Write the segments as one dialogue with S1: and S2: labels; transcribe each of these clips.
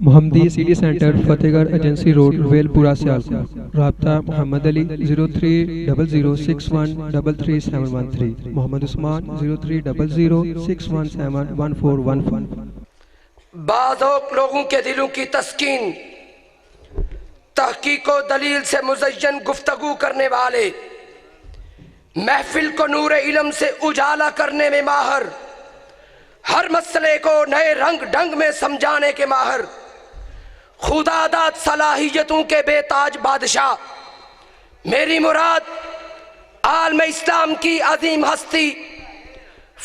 S1: محمدی city centre فتح گڑھ agency road royal پورہ سیالکوٹ۔ رابطہ محمد علی 030061337113، محمد عثمان 030061711415۔
S2: بعض لوگوں کے دلوں کی تسکین، تحقیق و دلیل سے مزین گفتگو کرنے والے، محفل کو نور علم سے اجالا کرنے میں ماہر، ہر مسئلے کو نئے رنگ ڈھنگ میں سمجھانے کے ماہر، خدا داد صلاحیتوں کے بے تاج بادشاہ، میری مراد عالم اسلام کی عظیم ہستی،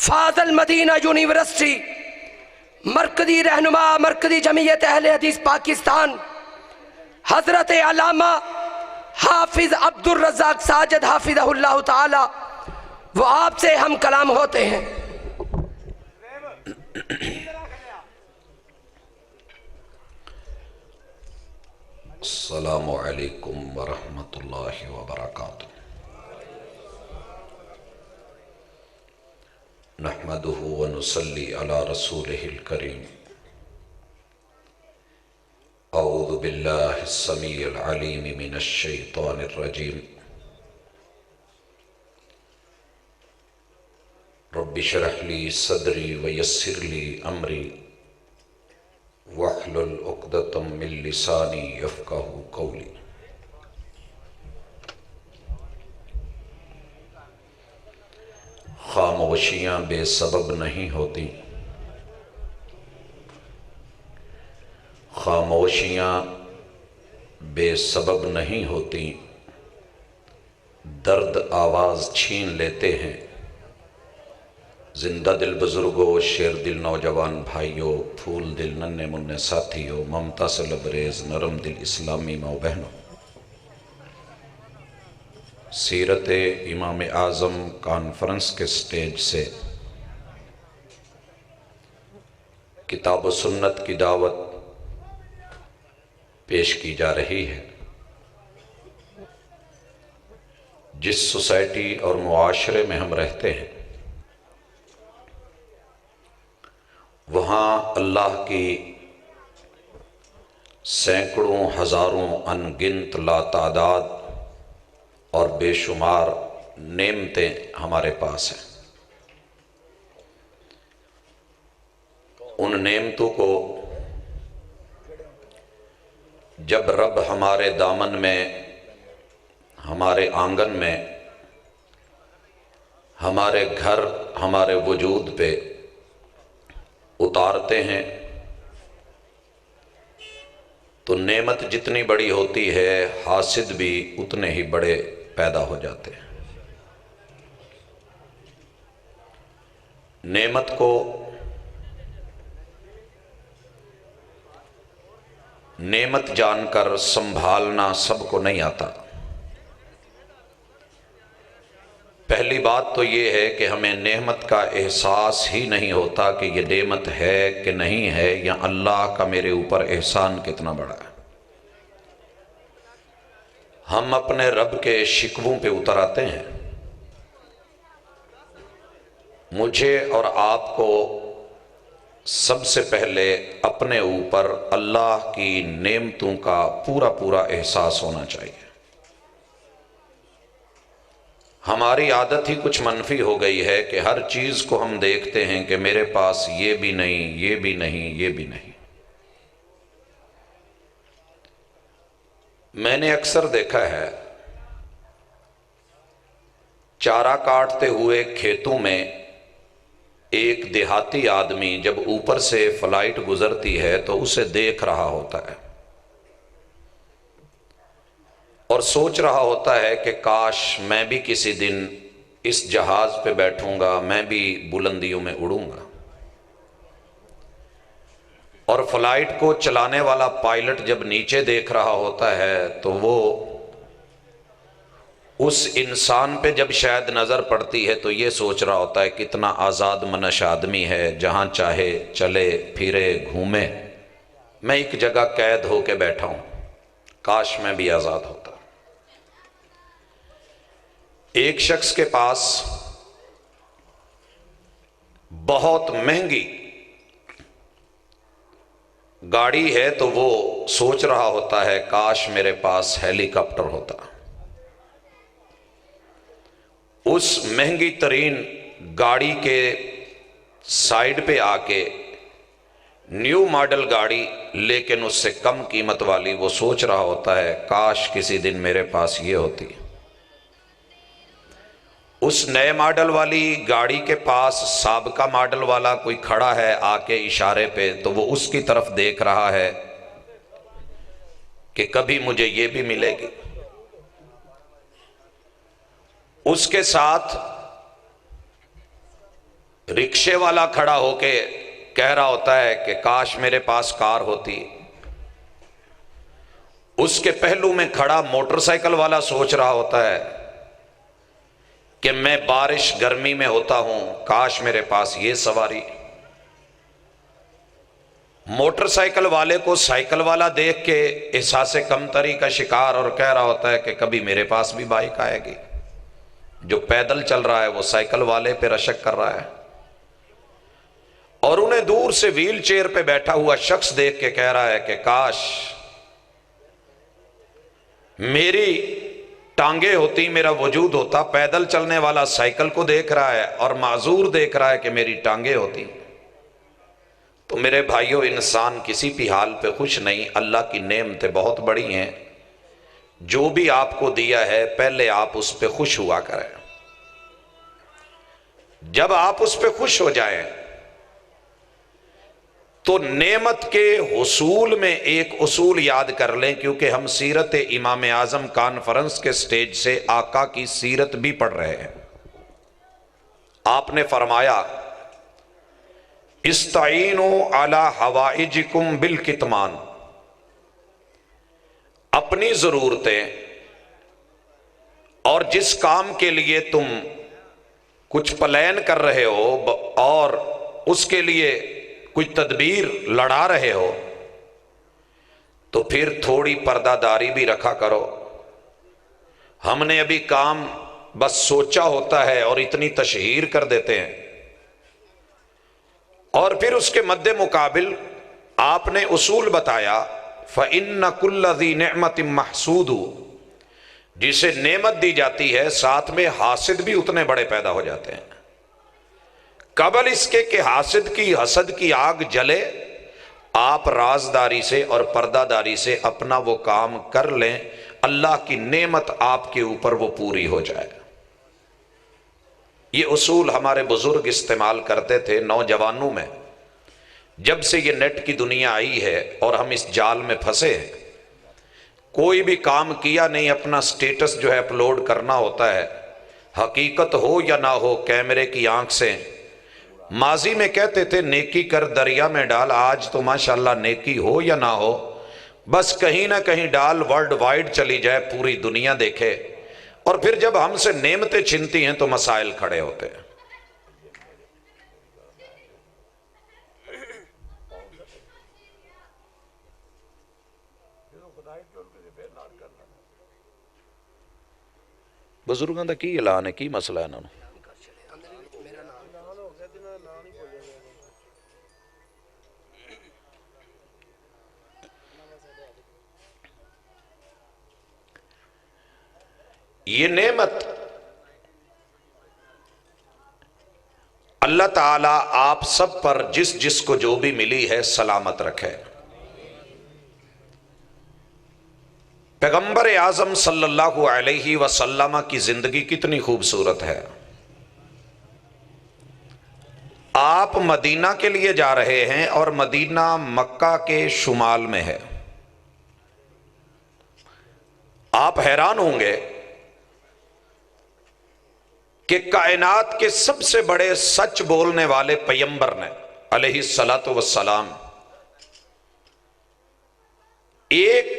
S2: فاضل مدینہ یونیورسٹی، مرکزی رہنما مرکزی جمعیت اہل حدیث پاکستان، حضرت علامہ حافظ عبد الرزاق ساجد حافظہ اللہ تعالی، وہ آپ سے ہم کلام ہوتے ہیں۔
S3: السلام علیکم ورحمۃ اللہ وبرکاتہ۔ نحمدہ ونصلی علی رسولہ الکریم۔ اعوذ باللہ السمیع العلیم من الشیطان الرجیم۔ رب اشرح لی صدری ویسر لی امری واحلل عقدۃ من لسانی یفقہوا قولی۔ خاموشیاں بے سبب نہیں ہوتی، خاموشیاں بے سبب نہیں ہوتی، درد آواز چھین لیتے ہیں۔ زندہ دل بزرگوں، شیر دل نوجوان بھائیوں، پھول دل ننھے منھے ساتھیوں، ممتا سے لبریز نرم دل اسلامی ماؤ بہنوں، سیرت امام اعظم کانفرنس کے سٹیج سے کتاب و سنت کی دعوت پیش کی جا رہی ہے۔ جس سوسائٹی اور معاشرے میں ہم رہتے ہیں، وہاں اللہ کی سینکڑوں ہزاروں انگنت لاتعداد اور بے شمار نعمتیں ہمارے پاس ہیں۔ ان نعمتوں کو جب رب ہمارے دامن میں، ہمارے آنگن میں، ہمارے گھر، ہمارے وجود پہ اتارتے ہیں تو نعمت جتنی بڑی ہوتی ہے، حاسد بھی اتنے ہی بڑے پیدا ہو جاتے ہیں۔ نعمت کو نعمت جان کر سنبھالنا سب کو نہیں آتا۔ پہلی بات تو یہ ہے کہ ہمیں نعمت کا احساس ہی نہیں ہوتا کہ یہ نعمت ہے کہ نہیں ہے، یا اللہ کا میرے اوپر احسان کتنا بڑا ہے۔ ہم اپنے رب کے شکووں پہ اتر آتے ہیں۔ مجھے اور آپ کو سب سے پہلے اپنے اوپر اللہ کی نعمتوں کا پورا احساس ہونا چاہیے۔ ہماری عادت ہی کچھ منفی ہو گئی ہے کہ ہر چیز کو ہم دیکھتے ہیں کہ میرے پاس یہ بھی نہیں، یہ بھی نہیں، یہ بھی نہیں۔ میں نے اکثر دیکھا ہے، چارہ کاٹتے ہوئے کھیتوں میں ایک دیہاتی آدمی جب اوپر سے فلائٹ گزرتی ہے تو اسے دیکھ رہا ہوتا ہے اور سوچ رہا ہوتا ہے کہ کاش میں بھی کسی دن اس جہاز پہ بیٹھوں گا، میں بھی بلندیوں میں اڑوں گا۔ اور فلائٹ کو چلانے والا پائلٹ جب نیچے دیکھ رہا ہوتا ہے تو وہ اس انسان پہ جب شاید نظر پڑتی ہے تو یہ سوچ رہا ہوتا ہے کتنا آزاد منش آدمی ہے، جہاں چاہے چلے پھرے گھومے، میں ایک جگہ قید ہو کے بیٹھا ہوں، کاش میں بھی آزاد ہوتا۔ ایک شخص کے پاس بہت مہنگی گاڑی ہے تو وہ سوچ رہا ہوتا ہے کاش میرے پاس ہیلی کاپٹر ہوتا. اس مہنگی ترین گاڑی کے سائیڈ پہ آ کے نیو ماڈل گاڑی لیکن اس سے کم قیمت والی وہ سوچ رہا ہوتا ہے کاش کسی دن میرے پاس یہ ہوتی. اس نئے ماڈل والی گاڑی کے پاس سابقہ ماڈل والا کوئی کھڑا ہے آ کے اشارے پہ، تو وہ اس کی طرف دیکھ رہا ہے کہ کبھی مجھے یہ بھی ملے گی. اس کے ساتھ رکشے والا کھڑا ہو کے کہہ رہا ہوتا ہے کہ کاش میرے پاس کار ہوتی. اس کے پہلو میں کھڑا موٹر سائیکل والا سوچ رہا ہوتا ہے کہ میں بارش گرمی میں ہوتا ہوں، کاش میرے پاس یہ سواری. موٹر سائیکل والے کو سائیکل والا دیکھ کے احساس کمتری کا شکار اور کہہ رہا ہوتا ہے کہ کبھی میرے پاس بھی بائک آئے گی. جو پیدل چل رہا ہے وہ سائیکل والے پہ رشک کر رہا ہے، اور انہیں دور سے ویل چیئر پہ بیٹھا ہوا شخص دیکھ کے کہہ رہا ہے کہ کاش میری ٹانگیں ہوتی، میرا وجود ہوتا. پیدل چلنے والا سائیکل کو دیکھ رہا ہے اور معذور دیکھ رہا ہے کہ میری ٹانگیں ہوتی. تو میرے بھائیوں، انسان کسی بھی حال پہ خوش نہیں. اللہ کی نعمتیں بہت بڑی ہیں. جو بھی آپ کو دیا ہے پہلے آپ اس پہ خوش ہوا کریں. جب آپ اس پہ خوش ہو جائیں تو نعمت کے حصول میں ایک اصول یاد کر لیں، کیونکہ ہم سیرت امام اعظم کانفرنس کے سٹیج سے آقا کی سیرت بھی پڑھ رہے ہیں. آپ نے فرمایا استعینوا علی حوائجکم بالکتمان، اپنی ضرورتیں اور جس کام کے لیے تم کچھ پلان کر رہے ہو اور اس کے لیے کچھ تدبیر لڑا رہے ہو، تو پھر تھوڑی پردہ داری بھی رکھا کرو. ہم نے ابھی کام بس سوچا ہوتا ہے اور اتنی تشہیر کر دیتے ہیں، اور پھر اس کے مد مقابل آپ نے اصول بتایا فَإِنَّ كُلَّ ذِي نِعْمَةٍ مَحْسُودُ، جسے نعمت دی جاتی ہے ساتھ میں حاسد بھی اتنے بڑے پیدا ہو جاتے ہیں. قبل اس کے کہ حسد کی آگ جلے، آپ رازداری سے اور پردہ داری سے اپنا وہ کام کر لیں، اللہ کی نعمت آپ کے اوپر وہ پوری ہو جائے. یہ اصول ہمارے بزرگ استعمال کرتے تھے نوجوانوں میں. جب سے یہ نیٹ کی دنیا آئی ہے اور ہم اس جال میں پھنسے ہیں، کوئی بھی کام کیا نہیں، اپنا سٹیٹس جو ہے اپلوڈ کرنا ہوتا ہے. حقیقت ہو یا نہ ہو، کیمرے کی آنکھ سے ماضی میں کہتے تھے نیکی کر دریا میں ڈال، آج تو ماشاءاللہ نیکی ہو یا نہ ہو بس کہیں نہ کہیں ڈال، ورلڈ وائڈ چلی جائے، پوری دنیا دیکھے. اور پھر جب ہم سے نعمتیں چھنتی ہیں تو مسائل کھڑے ہوتے ہیں. بزرگوں کا کی اعلان ہے، کی مسئلہ ہے انہوں نے؟ یہ نعمت اللہ تعالیٰ آپ سب پر جس کو جو بھی ملی ہے سلامت رکھے. پیغمبر اعظم صلی اللہ علیہ وسلم کی زندگی کتنی خوبصورت ہے. آپ مدینہ کے لیے جا رہے ہیں اور مدینہ مکہ کے شمال میں ہے. آپ حیران ہوں گے کہ کائنات کے سب سے بڑے سچ بولنے والے پیغمبر نے علیہ الصلاۃ والسلام ایک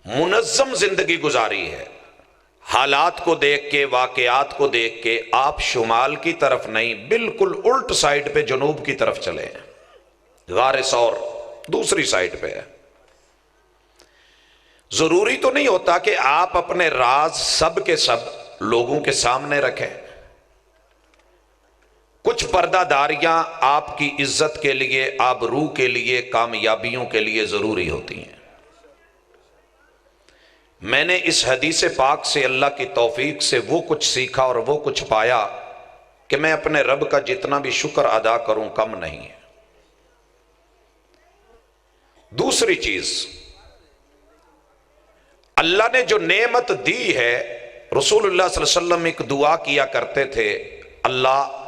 S3: منظم زندگی گزاری ہے. حالات کو دیکھ کے، واقعات کو دیکھ کے آپ شمال کی طرف نہیں، بالکل الٹ سائیڈ پہ جنوب کی طرف چلے ہیں. غار ثور دوسری سائیڈ پہ ہے. ضروری تو نہیں ہوتا کہ آپ اپنے راز سب کے سب لوگوں کے سامنے رکھیں. کچھ پردہ داریاں آپ کی عزت کے لیے، آبرو کے لیے، کامیابیوں کے لیے ضروری ہوتی ہیں۔ میں نے اس حدیث پاک سے اللہ کی توفیق سے وہ کچھ سیکھا اور وہ کچھ پایا کہ میں اپنے رب کا جتنا بھی شکر ادا کروں کم نہیں ہے۔ دوسری چیز، اللہ نے جو نعمت دی ہے، رسول اللہ صلی اللہ علیہ وسلم ایک دعا کیا کرتے تھے، اللہ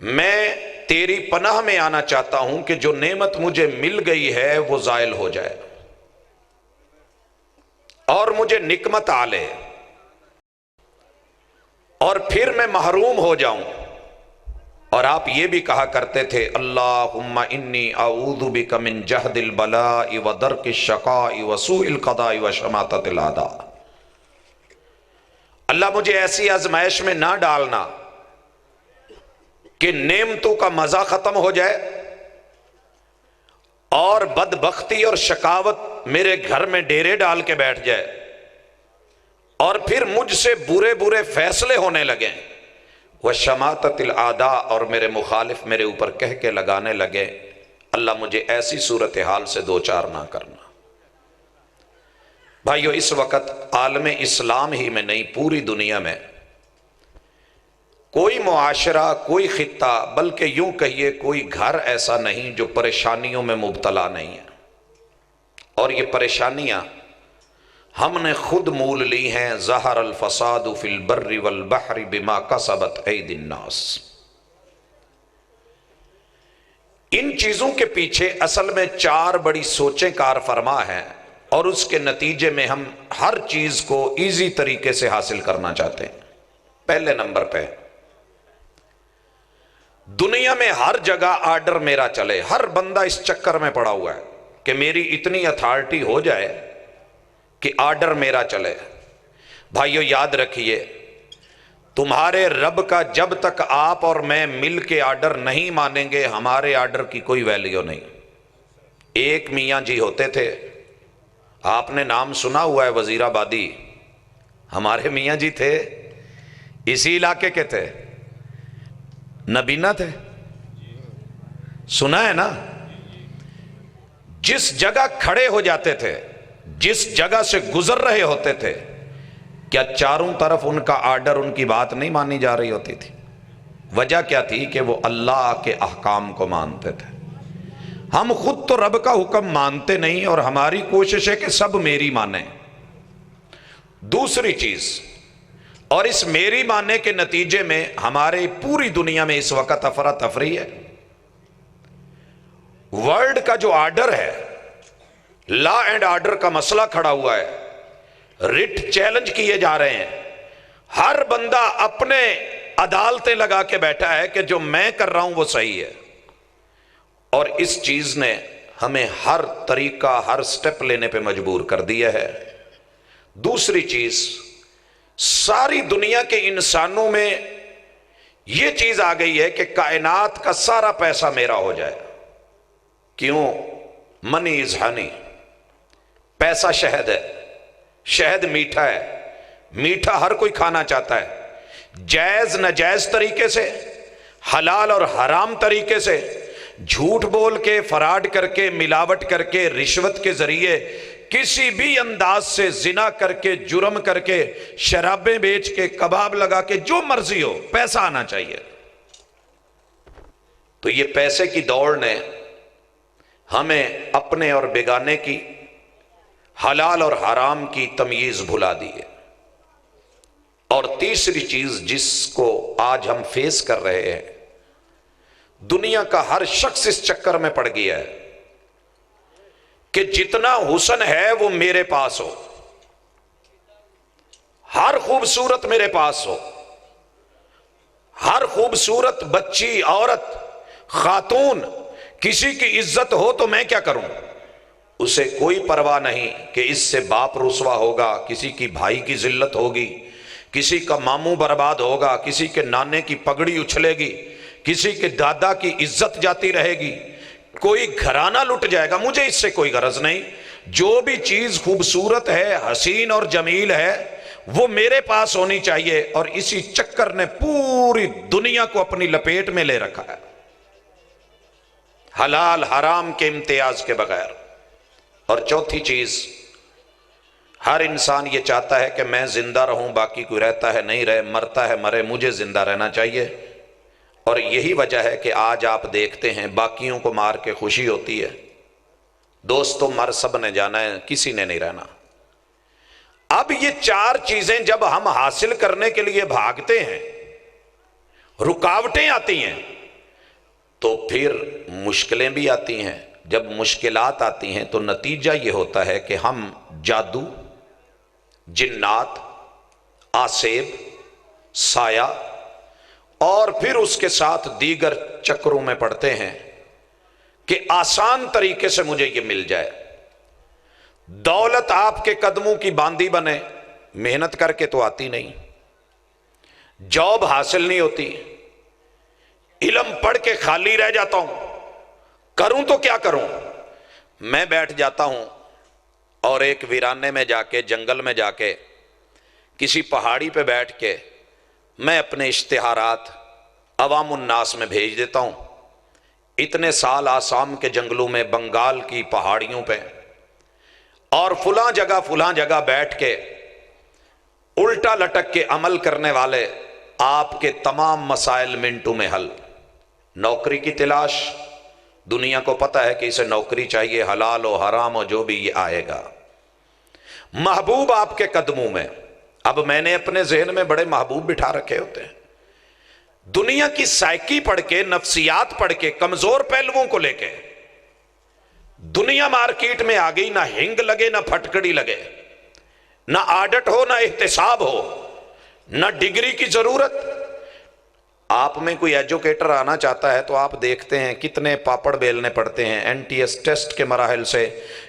S3: میں تیری پناہ میں آنا چاہتا ہوں کہ جو نعمت مجھے مل گئی ہے وہ زائل ہو جائے اور مجھے نکمت آ لے اور پھر میں محروم ہو جاؤں۔ اور آپ یہ بھی کہا کرتے تھے، اللہم انی اعوذ بک من جہد البلاء ودرک الشقاء وسوء القضاء وشماتۃ الاعداء، اللہ مجھے ایسی آزمائش میں نہ ڈالنا کہ نعمتوں کا مزہ ختم ہو جائے اور بدبختی اور شقاوت میرے گھر میں ڈیرے ڈال کے بیٹھ جائے اور پھر مجھ سے برے برے فیصلے ہونے لگیں، وشماتۃ الاعداء، اور میرے مخالف میرے اوپر کہہ کے لگانے لگے۔ اللہ مجھے ایسی صورتحال سے دوچار نہ کرنا۔ بھائیو، اس وقت عالم اسلام ہی میں نہیں، پوری دنیا میں کوئی معاشرہ، کوئی خطہ، بلکہ یوں کہیے کوئی گھر ایسا نہیں جو پریشانیوں میں مبتلا نہیں ہے۔ اور یہ پریشانیاں ہم نے خود مول لی ہیں۔ ظہر الفساد فی البر والبحر بما کسبت ایدی الناس۔ ان چیزوں کے پیچھے اصل میں 4 بڑی سوچیں کار فرما ہیں، اور اس کے نتیجے میں ہم ہر چیز کو ایزی طریقے سے حاصل کرنا چاہتے ہیں۔ پہلے نمبر پہ، دنیا میں ہر جگہ آرڈر میرا چلے۔ ہر بندہ اس چکر میں پڑا ہوا ہے کہ میری اتنی اتھارٹی ہو جائے کہ آرڈر میرا چلے۔ بھائیو یاد رکھیے، تمہارے رب کا جب تک آپ اور میں مل کے آرڈر نہیں مانیں گے، ہمارے آرڈر کی کوئی ویلیو نہیں۔ ایک میاں جی ہوتے تھے، آپ نے نام سنا ہوا ہے، وزیر آبادی، ہمارے میاں جی تھے، اسی علاقے کے تھے، نبینا تھے، سنا ہے نا؟ جس جگہ کھڑے ہو جاتے تھے، جس جگہ سے گزر رہے ہوتے تھے، کیا چاروں طرف ان کا آرڈر، ان کی بات نہیں مانی جا رہی ہوتی تھی؟ وجہ کیا تھی کہ وہ اللہ کے احکام کو مانتے تھے۔ ہم خود تو رب کا حکم مانتے نہیں، اور ہماری کوشش ہے کہ سب میری مانیں۔ دوسری چیز، اور اس میری ماننے کے نتیجے میں ہمارے پوری دنیا میں اس وقت افراتفری ہے۔ ورلڈ کا جو آرڈر ہے، لا اینڈ آرڈر کا مسئلہ کھڑا ہوا ہے، رٹ چیلنج کیے جا رہے ہیں۔ ہر بندہ اپنے عدالتیں لگا کے بیٹھا ہے کہ جو میں کر رہا ہوں وہ صحیح ہے، اور اس چیز نے ہمیں ہر طریقہ، ہر سٹیپ لینے پہ مجبور کر دیا ہے۔ دوسری چیز، ساری دنیا کے انسانوں میں یہ چیز آ گئی ہے کہ کائنات کا سارا پیسہ میرا ہو جائے۔ کیوں؟ منی از ہنی، پیسہ شہد ہے، شہد میٹھا ہے، میٹھا ہر کوئی کھانا چاہتا ہے۔ جائز ناجائز طریقے سے، حلال اور حرام طریقے سے، جھوٹ بول کے، فراڈ کر کے، ملاوٹ کر کے، رشوت کے ذریعے، کسی بھی انداز سے، زنا کر کے، جرم کر کے، شرابیں بیچ کے، کباب لگا کے، جو مرضی ہو، پیسہ آنا چاہیے۔ تو یہ پیسے کی دوڑ نے ہمیں اپنے اور بیگانے کی، حلال اور حرام کی تمیز بھلا دی ہے۔ اور تیسری چیز جس کو آج ہم فیس کر رہے ہیں، دنیا کا ہر شخص اس چکر میں پڑ گیا ہے کہ جتنا حسن ہے وہ میرے پاس ہو، ہر خوبصورت میرے پاس ہو، ہر خوبصورت بچی، عورت، خاتون، کسی کی عزت ہو تو میں کیا کروں؟ اسے کوئی پرواہ نہیں کہ اس سے باپ رسوا ہوگا، کسی کی بھائی کی ذلت ہوگی، کسی کا ماموں برباد ہوگا، کسی کے نانے کی پگڑی اچھلے گی، کسی کے دادا کی عزت جاتی رہے گی، کوئی گھرانہ لٹ جائے گا، مجھے اس سے کوئی غرض نہیں۔ جو بھی چیز خوبصورت ہے، حسین اور جمیل ہے، وہ میرے پاس ہونی چاہیے، اور اسی چکر نے پوری دنیا کو اپنی لپیٹ میں لے رکھا ہے، حلال حرام کے امتیاز کے بغیر۔ اور چوتھی چیز، ہر انسان یہ چاہتا ہے کہ میں زندہ رہوں، باقی کوئی رہتا ہے نہیں رہے، مرتا ہے مرے، مجھے زندہ رہنا چاہیے۔ اور یہی وجہ ہے کہ آج آپ دیکھتے ہیں باقیوں کو مار کے خوشی ہوتی ہے، دوستوں مر سب نے جانا ہے، کسی نے نہیں رہنا۔ اب یہ چار چیزیں جب ہم حاصل کرنے کے لیے بھاگتے ہیں، رکاوٹیں آتی ہیں، تو پھر مشکلیں بھی آتی ہیں۔ جب مشکلات آتی ہیں تو نتیجہ یہ ہوتا ہے کہ ہم جادو، جنات، آسیب، سایہ اور پھر اس کے ساتھ دیگر چکروں میں پڑتے ہیں کہ آسان طریقے سے مجھے یہ مل جائے۔ دولت آپ کے قدموں کی باندھی بنے، محنت کر کے تو آتی نہیں، جاب حاصل نہیں ہوتی، علم پڑھ کے خالی رہ جاتا ہوں، کروں تو کیا کروں؟ میں بیٹھ جاتا ہوں اور ایک ویرانے میں جا کے، جنگل میں جا کے، کسی پہاڑی پہ بیٹھ کے میں اپنے اشتہارات عوام الناس میں بھیج دیتا ہوں۔ اتنے سال آسام کے جنگلوں میں، بنگال کی پہاڑیوں پہ، اور فلاں جگہ بیٹھ کے الٹا لٹک کے عمل کرنے والے، آپ کے تمام مسائل منٹوں میں حل۔ نوکری کی تلاش، دنیا کو پتہ ہے کہ اسے نوکری چاہیے، حلال ہو حرام ہو جو بھی، یہ آئے گا۔ محبوب آپ کے قدموں میں، اب میں نے اپنے ذہن میں بڑے محبوب بٹھا رکھے ہوتے ہیں، دنیا کی سائیکی پڑھ کے، نفسیات پڑھ کے، کمزور پہلوؤں کو لے کے دنیا مارکیٹ میں آ گئی، نہ ہنگ لگے نہ پھٹکڑی لگے، نہ آڈٹ ہو نہ احتساب ہو، نہ ڈگری کی ضرورت۔ آپ میں کوئی ایجوکیٹر آنا چاہتا ہے تو آپ دیکھتے ہیں کتنے پاپڑ بیلنے پڑتے ہیں، این ٹی ایس ٹیسٹ کے مراحل سے،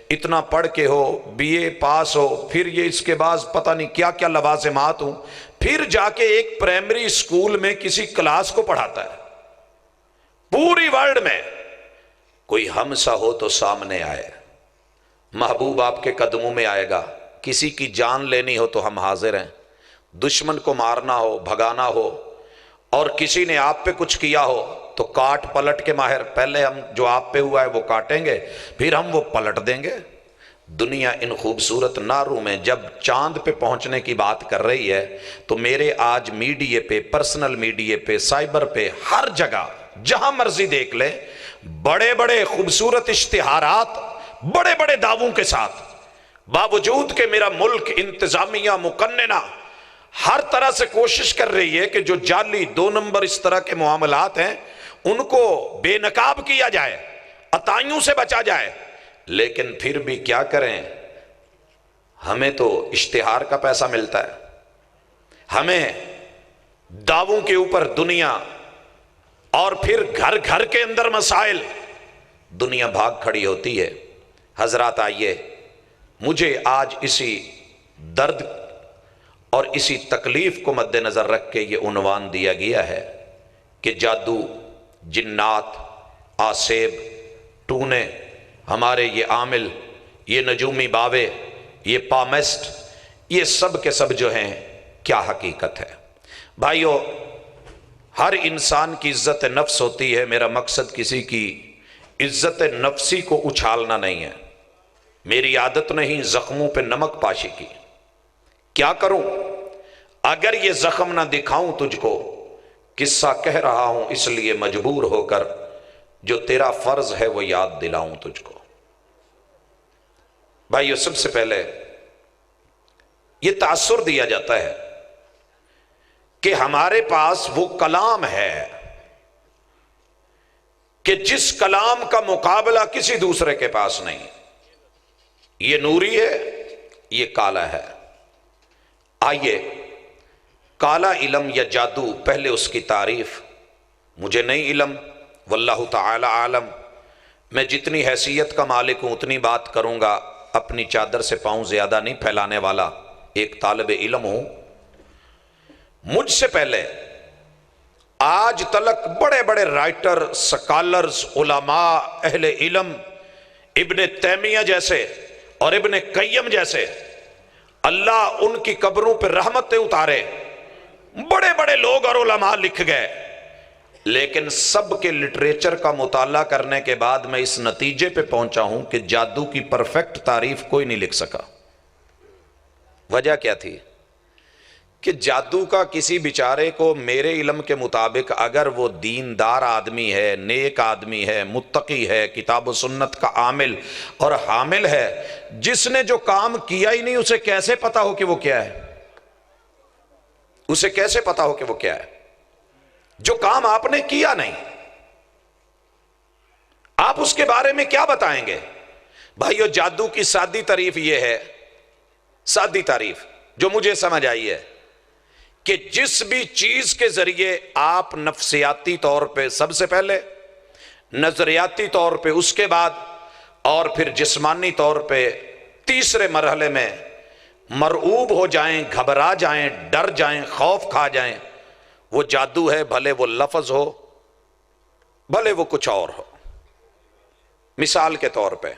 S3: اتنا پڑھ کے ہو، بی اے پاس ہو، پھر یہ اس کے بعد پتہ نہیں کیا کیا لوازمات ہوں، پھر جا کے ایک پرائمری اسکول میں کسی کلاس کو پڑھاتا ہے۔ پوری ورلڈ میں کوئی ہم سا ہو تو سامنے آئے، محبوب آپ کے قدموں میں آئے گا۔ کسی کی جان لینی ہو تو ہم حاضر ہیں، دشمن کو مارنا ہو، بھگانا ہو، اور کسی نے آپ پہ کچھ کیا ہو تو کاٹ پلٹ کے ماہر، پہلے ہم جو آپ پہ ہوا ہے وہ کاٹیں گے، پھر ہم وہ پلٹ دیں گے۔ دنیا ان خوبصورت ناروں میں جب چاند پہ پہنچنے کی بات کر رہی ہے تو میرے آج میڈیا پہ، پرسنل میڈیا پہ، سائبر پہ، ہر جگہ جہاں مرضی دیکھ لیں، بڑے بڑے خوبصورت اشتہارات بڑے بڑے دعووں کے ساتھ، باوجود کہ میرا ملک، انتظامیہ، مقننہ ہر طرح سے کوشش کر رہی ہے کہ جو جعلی 2 نمبر اس طرح کے معاملات ہیں ان کو بے نقاب کیا جائے، عطائیوں سے بچا جائے، لیکن پھر بھی کیا کریں، ہمیں تو اشتہار کا پیسہ ملتا ہے، ہمیں دعووں کے اوپر دنیا، اور پھر گھر گھر کے اندر مسائل، دنیا بھاگ کھڑی ہوتی ہے۔ حضرات آئیے، مجھے آج اسی درد اور اسی تکلیف کو مد نظر رکھ کے یہ عنوان دیا گیا ہے کہ جادو، جنات، آسیب، ٹونے، ہمارے یہ عامل، یہ نجومی باوے، یہ پامسٹ، یہ سب کے سب جو ہیں کیا حقیقت ہے۔ بھائیو، ہر انسان کی عزت نفس ہوتی ہے، میرا مقصد کسی کی عزت نفسی کو اچھالنا نہیں ہے، میری عادت نہیں زخموں پہ نمک پاشی کی۔ کیا کروں اگر یہ زخم نہ دکھاؤں تجھ کو، قصہ کہہ رہا ہوں اس لیے مجبور ہو کر، جو تیرا فرض ہے وہ یاد دلاؤں تجھ کو۔ بھائیو، سب سے پہلے یہ تاثر دیا جاتا ہے کہ ہمارے پاس وہ کلام ہے کہ جس کلام کا مقابلہ کسی دوسرے کے پاس نہیں، یہ نوری ہے، یہ کالا ہے۔ آئیے، کالا علم یا جادو، پہلے اس کی تعریف۔ مجھے نہیں علم، واللہ تعالی عالم، میں جتنی حیثیت کا مالک ہوں اتنی بات کروں گا، اپنی چادر سے پاؤں زیادہ نہیں پھیلانے والا ایک طالب علم ہوں۔ مجھ سے پہلے آج تلک بڑے بڑے رائٹر، سکالرز، علماء، اہل علم، ابن تیمیہ جیسے اور ابن قیم جیسے اللہ ان کی قبروں پہ رحمتیں اتارے. بڑے بڑے لوگ اور علماء لکھ گئے، لیکن سب کے لٹریچر کا مطالعہ کرنے کے بعد میں اس نتیجے پہ پہنچا ہوں کہ جادو کی پرفیکٹ تعریف کوئی نہیں لکھ سکا. وجہ کیا تھی؟ کہ جادو کا کسی بیچارے کو میرے علم کے مطابق اگر وہ دیندار آدمی ہے، نیک آدمی ہے، متقی ہے، کتاب و سنت کا عامل اور حامل ہے، جس نے جو کام کیا ہی نہیں اسے کیسے پتا ہو کہ وہ کیا ہے؟ اسے کیسے پتا ہو کہ وہ کیا ہے؟ جو کام آپ نے کیا نہیں، آپ اس کے بارے میں کیا بتائیں گے؟ بھائیو، جادو کی سادی تعریف یہ ہے، سادی تعریف جو مجھے سمجھ آئی ہے، کہ جس بھی چیز کے ذریعے آپ نفسیاتی طور پہ سب سے پہلے، نظریاتی طور پہ اس کے بعد، اور پھر جسمانی طور پہ تیسرے مرحلے میں مرعوب ہو جائیں، گھبرا جائیں، ڈر جائیں، خوف کھا جائیں، وہ جادو ہے، بھلے وہ لفظ ہو، بھلے وہ کچھ اور ہو. مثال کے طور پہ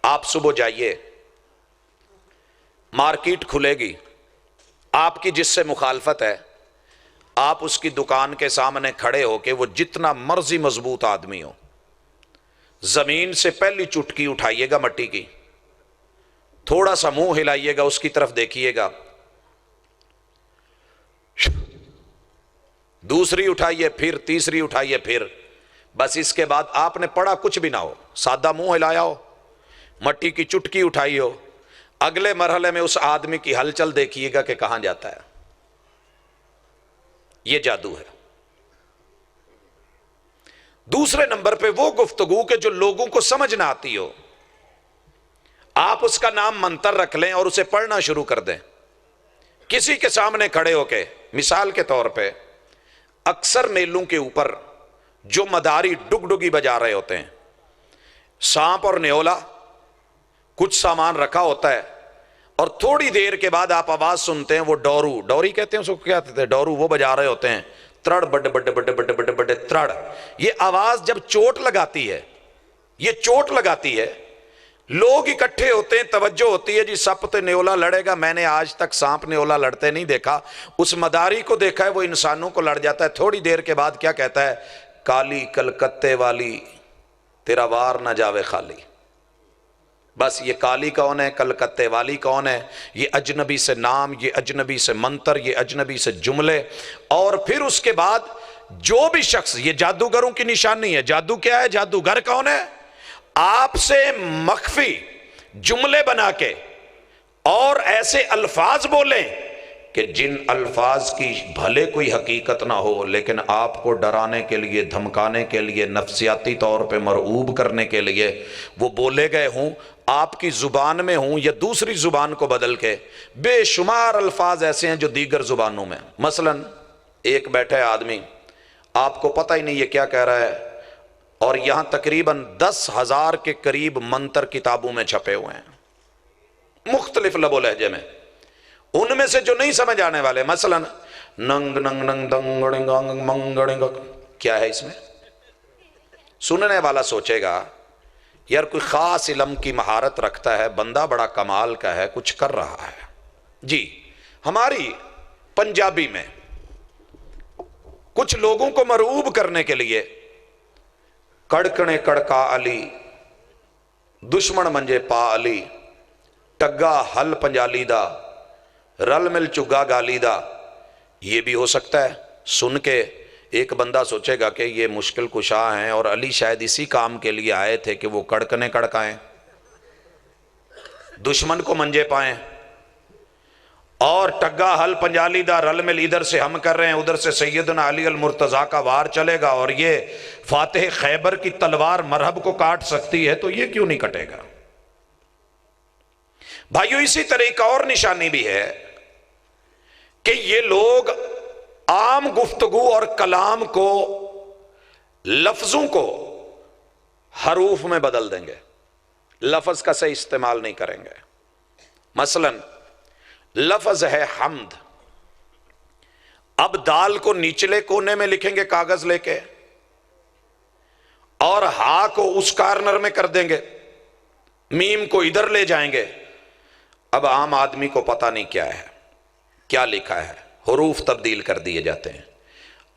S3: آپ صبح جائیے، مارکیٹ کھلے گی، آپ کی جس سے مخالفت ہے، آپ اس کی دکان کے سامنے کھڑے ہو کے، وہ جتنا مرضی مضبوط آدمی ہو، زمین سے پہلی چٹکی اٹھائیے گا مٹی کی، تھوڑا سا منہ ہلائیے گا، اس کی طرف دیکھیے گا، دوسری اٹھائیے، پھر تیسری اٹھائیے، پھر بس اس کے بعد آپ نے پڑھا کچھ بھی نہ ہو، سادہ منہ ہلایا ہو، مٹی کی چٹکی اٹھائی ہو، اگلے مرحلے میں اس آدمی کی ہلچل دیکھیے گا کہ کہاں جاتا ہے. یہ جادو ہے. دوسرے نمبر پہ وہ گفتگو کہ جو لوگوں کو سمجھ نہ آتی ہو، آپ اس کا نام منتر رکھ لیں اور اسے پڑھنا شروع کر دیں کسی کے سامنے کھڑے ہو کے. مثال کے طور پہ اکثر میلوں کے اوپر جو مداری ڈگ ڈگی بجا رہے ہوتے ہیں، سانپ اور نیولا کچھ سامان رکھا ہوتا ہے، اور تھوڑی دیر کے بعد آپ آواز سنتے ہیں، وہ ڈوری کہتے ہیں اس کو، کیا کہتے ہیں، ڈورو، وہ بجا رہے ہوتے ہیں، ترڑ بڑے بڑے بڑے بڑے بڑے بڑے ترڑ. یہ آواز جب چوٹ لگاتی ہے، یہ چوٹ لگاتی ہے، لوگ اکٹھے ہوتے ہیں، توجہ ہوتی ہے، جی سپ تے نیولا لڑے گا. میں نے آج تک سانپ نیولا لڑتے نہیں دیکھا، اس مداری کو دیکھا ہے وہ انسانوں کو لڑ جاتا ہے. تھوڑی دیر کے بعد کیا کہتا ہے؟ کالی کلکتے والی تیرا وار نہ جاوے خالی. بس یہ کالی کون ہے، کلکتے والی کون ہے، یہ اجنبی سے نام، یہ اجنبی سے منتر، یہ اجنبی سے جملے. اور پھر اس کے بعد جو بھی شخص، یہ جادوگروں کی نشانی ہے. جادو کیا ہے؟ جادوگر کون ہے؟ آپ سے مخفی جملے بنا کے اور ایسے الفاظ بولیں کہ جن الفاظ کی بھلے کوئی حقیقت نہ ہو، لیکن آپ کو ڈرانے کے لیے، دھمکانے کے لیے، نفسیاتی طور پہ مرعوب کرنے کے لیے وہ بولے گئے ہوں، آپ کی زبان میں ہوں یا دوسری زبان کو بدل کے. بے شمار الفاظ ایسے ہیں جو دیگر زبانوں میں. مثلا ایک بیٹھا ہے آدمی، آپ کو پتہ ہی نہیں یہ کیا کہہ رہا ہے، اور یہاں تقریباً 10,000 کے قریب منتر کتابوں میں چھپے ہوئے ہیں مختلف لب و لہجے میں. ان میں سے جو نہیں سمجھ آنے والے، مثلا ننگ ننگ ننگ دنگ منگ، کیا ہے اس میں؟ سننے والا سوچے گا یار کوئی خاص علم کی مہارت رکھتا ہے بندہ، بڑا کمال کا ہے، کچھ کر رہا ہے. جی ہماری پنجابی میں کچھ لوگوں کو مرعوب کرنے کے لیے کڑکنے کڑکا علی، دشمن منجے پا علی، ٹگا ہل پنجالی دا، رل مل چگا گالی دا. یہ بھی ہو سکتا ہے. سن کے ایک بندہ سوچے گا کہ یہ مشکل کشا ہیں اور علی شاید اسی کام کے لیے آئے تھے کہ وہ کڑکنے کڑکائیں، دشمن کو منجے پائیں، اور ٹگا حل پنجالی دا رل مل ادھر سے ہم کر رہے ہیں، ادھر سے سیدنا علی المرتضیٰ کا وار چلے گا اور یہ فاتح خیبر کی تلوار مرہب کو کاٹ سکتی ہے، تو یہ کیوں نہیں کٹے گا؟ بھائیو اسی طرح ایک اور نشانی بھی ہے کہ یہ لوگ عام گفتگو اور کلام کو، لفظوں کو حروف میں بدل دیں گے، لفظ کا صحیح استعمال نہیں کریں گے. مثلا لفظ ہے حمد، اب دال کو نچلے کونے میں لکھیں گے کاغذ لے کے، اور ہا کو اس کارنر میں کر دیں گے، میم کو ادھر لے جائیں گے، اب عام آدمی کو پتہ نہیں کیا ہے، کیا لکھا ہے، حروف تبدیل کر دیے جاتے ہیں۔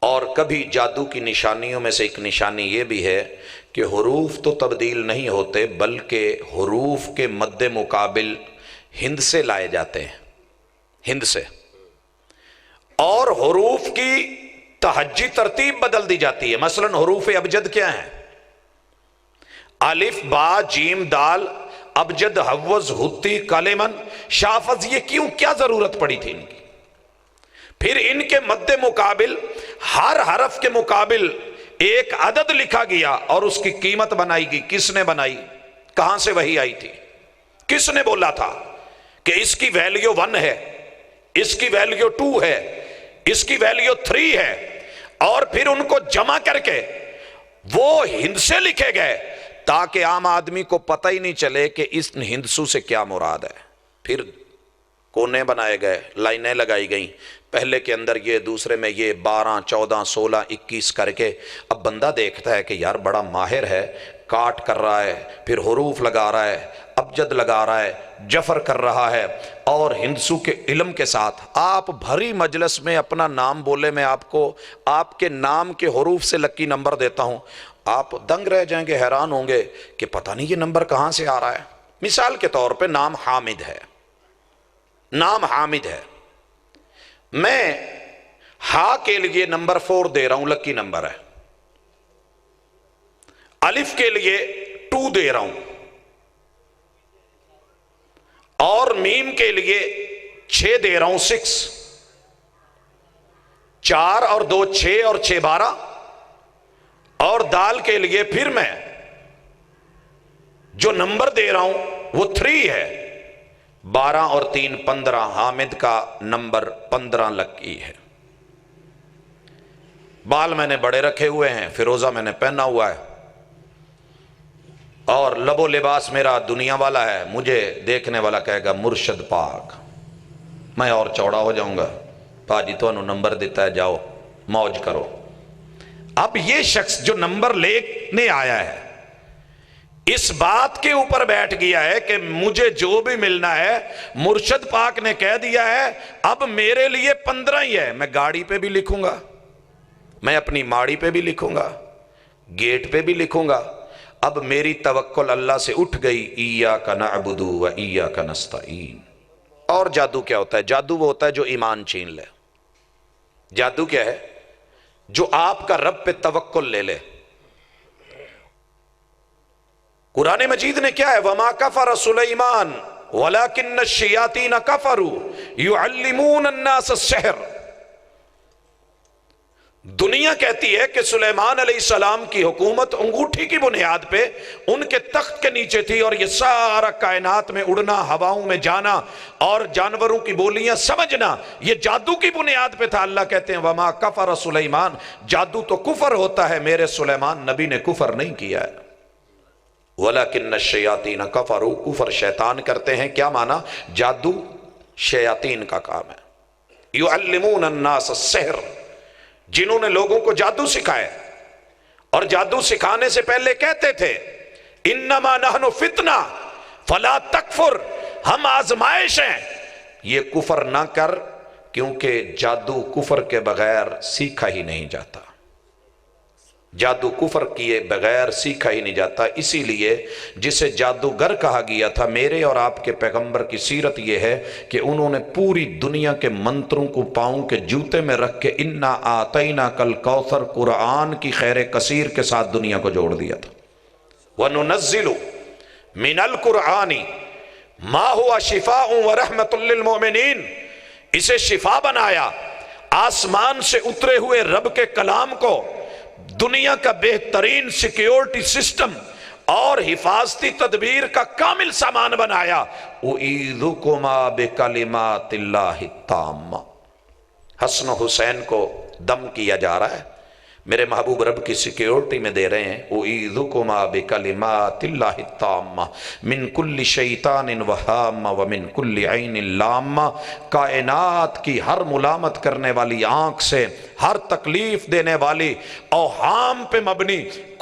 S3: اور کبھی جادو کی نشانیوں میں سے ایک نشانی یہ بھی ہے کہ حروف تو تبدیل نہیں ہوتے، بلکہ حروف کے مد مقابل ہند سے لائے جاتے ہیں، ہند سے، اور حروف کی تہجی ترتیب بدل دی جاتی ہے۔ مثلا حروف ابجد کیا ہیں؟ الف با جیم دال ابجد حوز ہتی کالمن شافز، یہ کیوں، کیا ضرورت پڑی تھی ان کی؟ پھر ان کے مد مقابل ہر حرف کے مقابل ایک عدد لکھا گیا اور اس کی قیمت بنائی گئی۔ کس نے بنائی؟ کہاں سے وحی آئی تھی؟ کس نے بولا تھا کہ اس کی ویلیو 1 ہے، اس کی ویلیو 2 ہے، اس کی ویلیو 3 ہے، اور پھر ان کو جمع کر کے وہ ہند سے لکھے گئے تاکہ عام آدمی کو پتہ ہی نہیں چلے کہ اس ہندسو سے کیا مراد ہے۔ پھر کونے بنائے گئے، لائنیں لگائی گئیں، پہلے کے اندر یہ، دوسرے میں یہ، 12 14 16 21 کر کے اب بندہ دیکھتا ہے کہ یار بڑا ماہر ہے، کاٹ کر رہا ہے، پھر حروف لگا رہا ہے، ابجد لگا رہا ہے، جفر کر رہا ہے، اور ہندسو کے علم کے ساتھ آپ بھری مجلس میں اپنا نام بولے، میں آپ کو آپ کے نام کے حروف سے لکی نمبر دیتا ہوں، آپ دنگ رہ جائیں گے، حیران ہوں گے کہ پتہ نہیں یہ نمبر کہاں سے آ رہا ہے۔ مثال کے طور پہ نام حامد ہے، نام حامد ہے، میں ہا کے لیے نمبر 4 دے رہا ہوں، لکی نمبر ہے۔ الف کے لیے 2 دے رہا ہوں، اور میم کے لیے 6 دے رہا ہوں، 6، 4 اور 2 6 اور 6 12، اور دال کے لیے پھر میں جو نمبر دے رہا ہوں وہ 3 ہے، 12 اور 3 15، حامد کا نمبر 15 لکی ہے۔ بال میں نے بڑے رکھے ہوئے ہیں، فیروزہ میں نے پہنا ہوا ہے، اور لب و لباس میرا دنیا والا ہے، مجھے دیکھنے والا کہے گا مرشد پاک، میں اور چوڑا ہو جاؤں گا، پاجی تو انہوں نمبر دیتا ہے، جاؤ موج کرو۔ اب یہ شخص جو نمبر لینے آیا ہے اس بات کے اوپر بیٹھ گیا ہے کہ مجھے جو بھی ملنا ہے مرشد پاک نے کہہ دیا ہے، اب میرے لیے 15 ہی ہے، میں گاڑی پہ بھی لکھوں گا، میں اپنی ماڑی پہ بھی لکھوں گا، گیٹ پہ بھی لکھوں گا، اب میری توکل اللہ سے اٹھ گئی، ایاک نعبد و ایاک نستعین۔ اور جادو کیا ہوتا ہے؟ جادو وہ ہوتا ہے جو ایمان چھین لے۔ جادو کیا ہے؟ جو آپ کا رب پہ توکل لے لے۔ قرآن مجید نے کیا ہے؟ وما کفر سلیمان ولکن الشیاطین کفروا یعلمون الناس السحر۔ دنیا کہتی ہے کہ سلیمان علیہ السلام کی حکومت انگوٹھی کی بنیاد پہ ان کے تخت کے نیچے تھی، اور یہ سارا کائنات میں اڑنا، ہواؤں میں جانا اور جانوروں کی بولیاں سمجھنا یہ جادو کی بنیاد پہ تھا۔ اللہ کہتے ہیں وما کفر سلیمان، جادو تو کفر ہوتا ہے، میرے سلیمان نبی نے کفر نہیں کیا ہے۔ وَلَكِنَّ الشَّيَاطِينَ كَفَرُوا، کفر شیطان کرتے ہیں۔ کیا معنی؟ جادو شیاطین کا کام ہے۔ يُعَلِّمُونَ النَّاسَ السِّحْرَ، جنہوں نے لوگوں کو جادو سکھائے، اور جادو سکھانے سے پہلے کہتے تھے انما نحن فتنہ فلا تکفر، ہم آزمائش ہیں، یہ کفر نہ کر، کیونکہ جادو کفر کے بغیر سیکھا ہی نہیں جاتا، جادو کفر کیے بغیر سیکھا ہی نہیں جاتا۔ اسی لیے جسے جادوگر کہا گیا تھا، میرے اور آپ کے پیغمبر کی سیرت یہ ہے کہ انہوں نے پوری دنیا کے منتروں کو پاؤں کے جوتے میں رکھ کے انا آتینا کل کوثر قرآن کی خیر کثیر کے ساتھ دنیا کو جوڑ دیا تھا۔ وَنُنَزِّلُ مِنَ الْقُرْآنِ مَا هُوَ شِفَاءٌ وَرَحْمَةٌ لِّلْمُؤْمِنِينَ، اسے شفا بنایا، آسمان سے اترے ہوئے رب کے کلام کو دنیا کا بہترین سیکیورٹی سسٹم اور حفاظتی تدبیر کا کامل سامان بنایا۔ اُعِیذُکُمَا بِکَلِمَاتِ اللَّهِ التَّامَّةِ، حسن و حسین کو دم کیا جا رہا ہے، میرے محبوب رب کی سیکیورٹی میں دے رہے ہیں۔ اُعِیذُکُمَا بِکَلِمَاتِ اللَّهِ التَّامَّةِ مِن کُلِّ شَیْطَانٍ وَہَامَّةٍ وَمِن کُلِّ عَیْنٍ لَامَّةٍ، کائنات کی ہر ملامت کرنے والی آنکھ سے، ہر تکلیف دینے والی اوہام پہ مبنی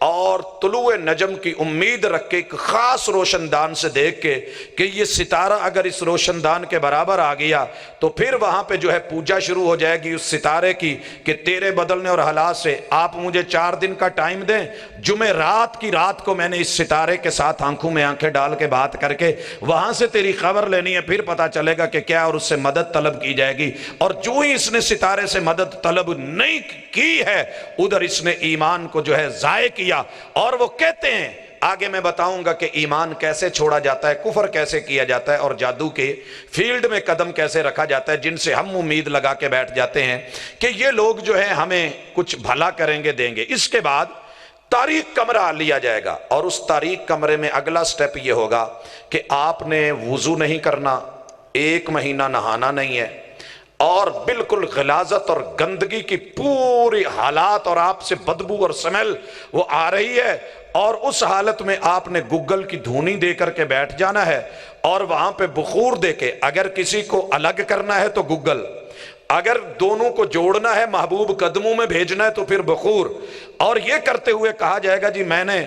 S3: اور طلوع نجم کی امید رکھ کے ایک خاص روشن دان سے دیکھ کے کہ یہ ستارہ اگر اس روشن دان کے برابر آ گیا تو پھر وہاں پہ جو ہے پوجا شروع ہو جائے گی اس ستارے کی کہ تیرے بدلنے اور حالات سے آپ مجھے 4 دن کا ٹائم دیں، جمعرات کی رات کو میں نے اس ستارے کے ساتھ آنکھوں میں آنکھیں ڈال کے بات کر کے وہاں سے تیری خبر لینی ہے، پھر پتا چلے گا کہ کیا، اور اس سے مدد طلب کی جائے گی۔ اور جو ہی اس نے ستارے سے مدد طلب نہیں کی ہے ادھر اس نے ایمان کو جو ہے ضائع کیا۔ اور وہ کہتے ہیں، آگے میں بتاؤں گا کہ ایمان کیسے چھوڑا جاتا ہے، کفر کیسے کیا جاتا ہے، اور جادو کے فیلڈ میں قدم کیسے رکھا جاتا ہے، جن سے ہم امید لگا کے بیٹھ جاتے ہیں کہ یہ لوگ جو ہے ہمیں کچھ بھلا کریں گے، دیں گے۔ اس کے بعد تاریک کمرہ لیا جائے گا، اور اس تاریک کمرے میں اگلا سٹیپ یہ ہوگا کہ آپ نے وضو نہیں کرنا، 1 مہینہ نہانا نہیں ہے، اور بالکل غلاظت اور گندگی کی پوری حالات اور آپ سے بدبو اور سمیل وہ آ رہی ہے، اور اس حالت میں آپ نے گگل کی دھونی دے کر کے بیٹھ جانا ہے، اور وہاں پہ بخور دے کے، اگر کسی کو الگ کرنا ہے تو گگل، اگر دونوں کو جوڑنا ہے محبوب قدموں میں بھیجنا ہے تو پھر بخور، اور یہ کرتے ہوئے کہا جائے گا جی میں نے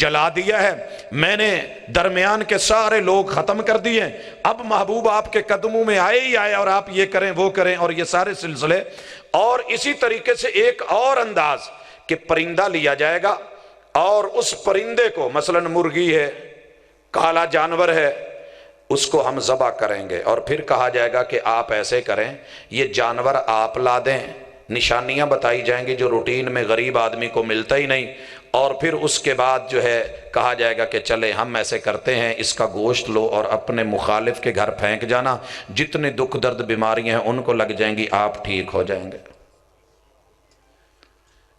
S3: جلا دیا ہے، میں نے درمیان کے سارے لوگ ختم کر دیے، اب محبوب آپ کے قدموں میں آئے ہی آئے، اور آپ یہ کریں وہ کریں، اور یہ سارے سلسلے۔ اور اسی طریقے سے ایک اور انداز کہ پرندہ لیا جائے گا، اور اس پرندے کو مثلا مرغی ہے، کالا جانور ہے، اس کو ہم ذبح کریں گے، اور پھر کہا جائے گا کہ آپ ایسے کریں، یہ جانور آپ لا دیں، نشانیاں بتائی جائیں گی جو روٹین میں غریب آدمی کو ملتا ہی نہیں، اور پھر اس کے بعد جو ہے کہا جائے گا کہ چلے ہم ایسے کرتے ہیں، اس کا گوشت لو اور اپنے مخالف کے گھر پھینک جانا، جتنے دکھ درد بیماریاں ہیں ان کو لگ جائیں گی، آپ ٹھیک ہو جائیں گے۔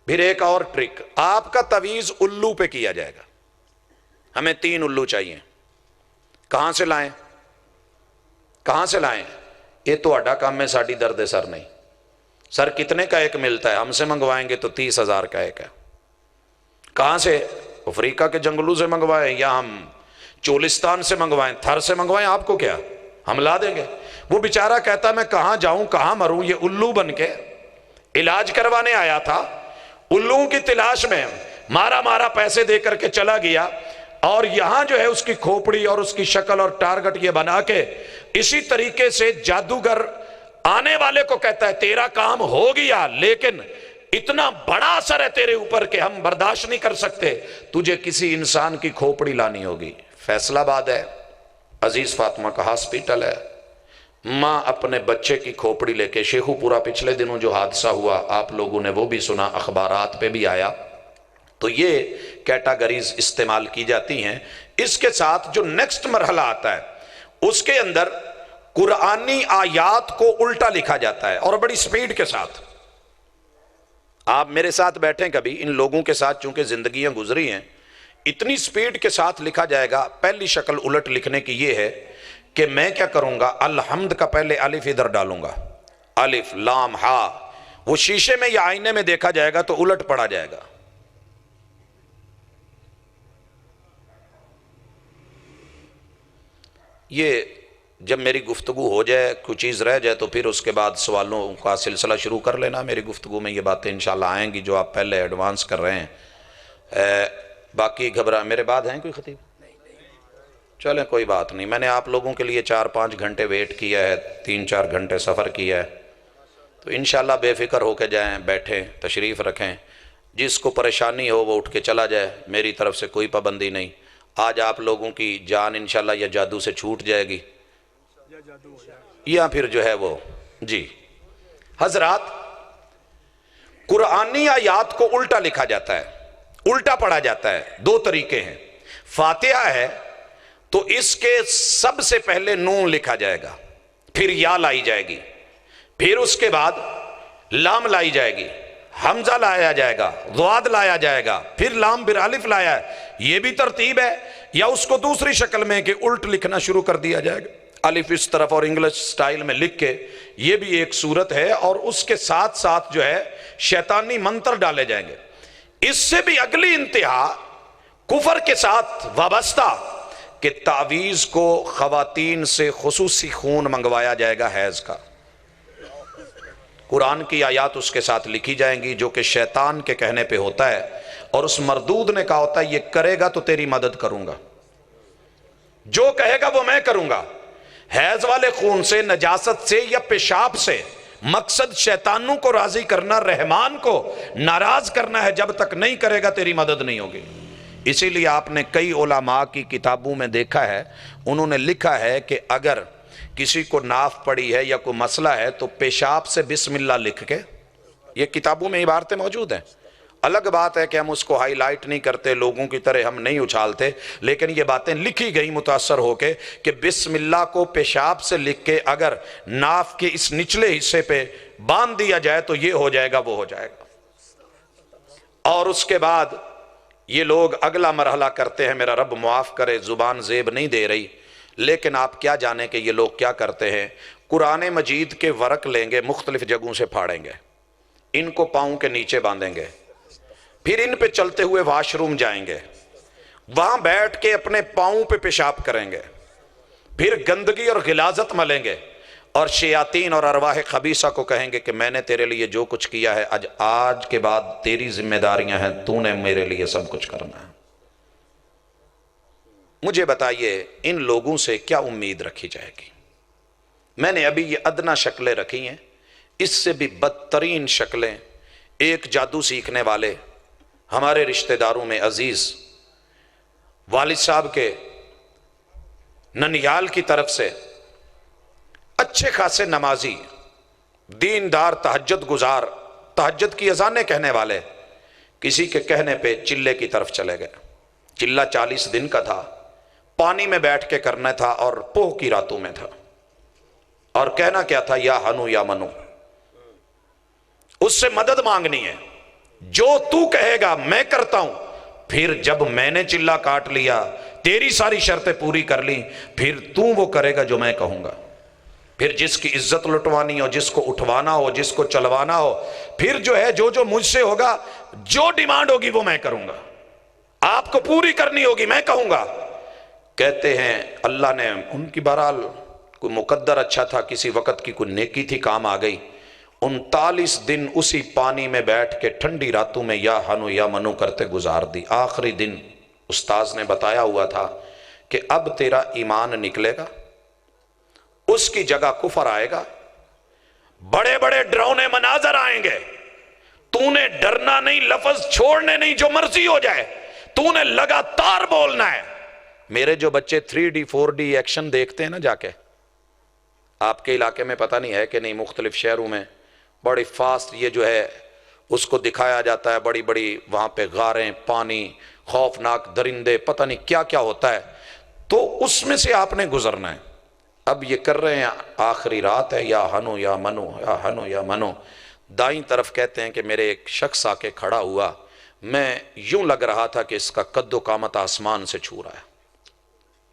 S3: پھر ایک اور ٹرک، آپ کا تعویذ الو پہ کیا جائے گا، ہمیں 3 الو چاہیے، کہاں سے لائیں؟ کہاں سے لائیں؟ یہ تو اڈا کام میں ساڑی درد سر نہیں، سر کتنے کا ایک ملتا ہے، ہم سے منگوائیں گے تو 30,000 کا ایک ہے، کہاں سے؟ افریقہ کے جنگلوں سے منگوائیں یا ہم چولستان سے منگوائیں، تھر سے منگوائیں، آپ کو کیا، ہم لا دیں گے۔ وہ بیچارہ کہتا میں کہاں جاؤں کہاں مروں، یہ الو بن کے علاج کروانے آیا تھا، الو کی تلاش میں مارا پیسے دے کر کے چلا گیا، اور یہاں جو ہے اس کی کھوپڑی اور اس کی شکل اور ٹارگٹ یہ بنا کے اسی طریقے سے جادوگر آنے والے کو کہتا ہے تیرا کام ہو گیا، لیکن اتنا بڑا اثر ہے تیرے اوپر کہ ہم برداشت نہیں کر سکتے، تجھے کسی انسان کی کھوپڑی لانی ہوگی۔ فیصل آباد ہے، عزیز فاطمہ کا ہاسپیٹل ہے، ماں اپنے بچے کی کھوپڑی لے کے، شیخو پورا پچھلے دنوں جو حادثہ ہوا آپ لوگوں نے وہ بھی سنا، اخبارات پہ بھی آیا، تو یہ کیٹاگریز استعمال کی جاتی ہیں۔ اس کے ساتھ جو نیکسٹ مرحلہ آتا ہے اس کے اندر قرآنی آیات کو الٹا لکھا جاتا ہے، اور بڑی سپیڈ کے ساتھ۔ آپ میرے ساتھ بیٹھیں کبھی، ان لوگوں کے ساتھ چونکہ زندگیاں گزری ہیں، اتنی سپیڈ کے ساتھ لکھا جائے گا۔ پہلی شکل الٹ لکھنے کی یہ ہے کہ میں کیا کروں گا، الحمد کا پہلے الف ادھر ڈالوں گا، الف لام ہا، وہ شیشے میں یا آئینے میں دیکھا جائے گا تو الٹ پڑا جائے گا۔ یہ جب میری گفتگو ہو جائے، کوئی چیز رہ جائے تو پھر اس کے بعد سوالوں کا سلسلہ شروع کر لینا، میری گفتگو میں یہ باتیں انشاءاللہ آئیں گی جو آپ پہلے ایڈوانس کر رہے ہیں۔ باقی گھبرا، میرے بعد ہیں کوئی خطیب؟ چلیں کوئی بات نہیں، میں نے آپ لوگوں کے لیے 4-5 گھنٹے ویٹ کیا ہے، 3-4 گھنٹے سفر کیا ہے، تو انشاءاللہ بے فکر ہو کے جائیں، بیٹھیں، تشریف رکھیں، جس کو پریشانی ہو وہ اٹھ کے چلا جائے، میری طرف سے کوئی پابندی نہیں۔ آج آپ لوگوں کی جان انشاءاللہ یا جادو سے چھوٹ جائے گی یا پھر جو ہے وہ جی۔ حضرات، قرآنی آیات کو الٹا لکھا جاتا ہے، الٹا پڑھا جاتا ہے، 2 طریقے ہیں۔ فاتحہ ہے تو اس کے سب سے پہلے نون لکھا جائے گا، پھر یا لائی جائے گی، پھر اس کے بعد لام لائی جائے گی، حمزہ لایا جائے گا، ضاد لایا جائے گا، پھر لام بر الف لایا ہے۔ یہ بھی ترتیب ہے، یا اس کو دوسری شکل میں کہ الٹ لکھنا شروع کر دیا جائے گا، الف اس طرف اور انگلش سٹائل میں لکھ کے، یہ بھی ایک صورت ہے، اور اس کے ساتھ ساتھ جو ہے شیطانی منتر ڈالے جائیں گے۔ اس سے بھی اگلی انتہا کفر کے ساتھ وابستہ کہ تعویذ کو خواتین سے خصوصی خون منگوایا جائے گا حیض کا، قرآن کی آیات اس کے ساتھ لکھی جائیں گی جو کہ شیطان کے کہنے پہ ہوتا ہے، اور اس مردود نے کہا ہوتا ہے یہ کرے گا تو تیری مدد کروں گا، جو کہے گا وہ میں کروں گا۔ حیض والے خون سے، نجاست سے یا پیشاب سے مقصد شیطانوں کو راضی کرنا، رحمان کو ناراض کرنا ہے، جب تک نہیں کرے گا تیری مدد نہیں ہوگی۔ اسی لیے آپ نے کئی علماء کی کتابوں میں دیکھا ہے، انہوں نے لکھا ہے کہ اگر کسی کو ناف پڑی ہے یا کوئی مسئلہ ہے تو پیشاب سے بسم اللہ لکھ کے، یہ کتابوں میں عبارتیں موجود ہیں۔ الگ بات ہے کہ ہم اس کو ہائی لائٹ نہیں کرتے، لوگوں کی طرح ہم نہیں اچھالتے، لیکن یہ باتیں لکھی گئی متاثر ہو کے کہ بسم اللہ کو پیشاب سے لکھ کے اگر ناف کے اس نچلے حصے پہ باندھ دیا جائے تو یہ ہو جائے گا، وہ ہو جائے گا۔ اور اس کے بعد یہ لوگ اگلا مرحلہ کرتے ہیں، میرا رب معاف کرے زبان زیب نہیں دے رہی، لیکن آپ کیا جانیں کہ یہ لوگ کیا کرتے ہیں، قرآن مجید کے ورق لیں گے، مختلف جگہوں سے پھاڑیں گے، ان کو پاؤں کے نیچے باندھیں گے، پھر ان پہ چلتے ہوئے واش روم جائیں گے، وہاں بیٹھ کے اپنے پاؤں پہ پیشاب کریں گے، پھر گندگی اور غلاظت ملیں گے، اور شیاطین اور ارواح خبیثہ کو کہیں گے کہ میں نے تیرے لیے جو کچھ کیا ہے آج کے بعد تیری ذمہ داریاں ہیں، تو نے میرے لیے سب کچھ کرنا ہے۔ مجھے بتائیے ان لوگوں سے کیا امید رکھی جائے گی؟ میں نے ابھی یہ ادنا شکلیں رکھی ہیں، اس سے بھی بدترین شکلیں ایک جادو سیکھنے والے ہمارے رشتہ داروں میں عزیز والد صاحب کے ننیال کی طرف سے اچھے خاصے نمازی، دیندار، تہجد گزار، تہجد کی اذانیں کہنے والے، کسی کے کہنے پہ چلے کی طرف چلے گئے۔ چلہ 40 دن کا تھا، پانی میں بیٹھ کے کرنا تھا اور پوہ کی راتوں میں تھا، اور کہنا کیا تھا، یا ہنو یا منو، اس سے مدد مانگنی ہے، جو تو کہے گا میں کرتا ہوں، پھر جب میں نے چلہ کاٹ لیا، تیری ساری شرطیں پوری کر لی، پھر تو وہ کرے گا جو میں کہوں گا، پھر جس کی عزت لٹوانی ہو، جس کو اٹھوانا ہو، جس کو چلوانا ہو، پھر جو ہے جو مجھ سے ہوگا، جو ڈیمانڈ ہوگی وہ میں کروں گا، آپ کو پوری کرنی ہوگی، میں کہوں گا۔ کہتے ہیں اللہ نے ان کی بہرحال کوئی مقدر اچھا تھا، کسی وقت کی کوئی نیکی تھی، کام آ گئی، 39 دن اسی پانی میں بیٹھ کے ٹھنڈی راتوں میں یا ہنو یا منو کرتے گزار دی۔ آخری دن استاذ نے بتایا ہوا تھا کہ اب تیرا ایمان نکلے گا، اس کی جگہ کفر آئے گا، بڑے بڑے ڈراؤنے مناظر آئیں گے، تو نے ڈرنا نہیں، لفظ چھوڑنے نہیں، جو مرضی ہو جائے، تو نے لگاتار بولنا ہے۔ میرے جو بچے 3D 4D ایکشن دیکھتے ہیں نا جا کے، آپ کے علاقے میں پتہ نہیں ہے کہ نہیں، مختلف شہروں میں بڑی فاسٹ یہ جو ہے اس کو دکھایا جاتا ہے، بڑی بڑی وہاں پہ غاریں، پانی، خوفناک درندے، پتہ نہیں کیا کیا ہوتا ہے، تو اس میں سے آپ نے گزرنا ہے۔ اب یہ کر رہے ہیں، آخری رات ہے، یا ہنو یا منو، یا ہنو یا منو۔ دائیں طرف کہتے ہیں کہ میرے ایک شخص آ کے کھڑا ہوا، میں یوں لگ رہا تھا کہ اس کا قد و قامت آسمان سے چھو رہا ہے۔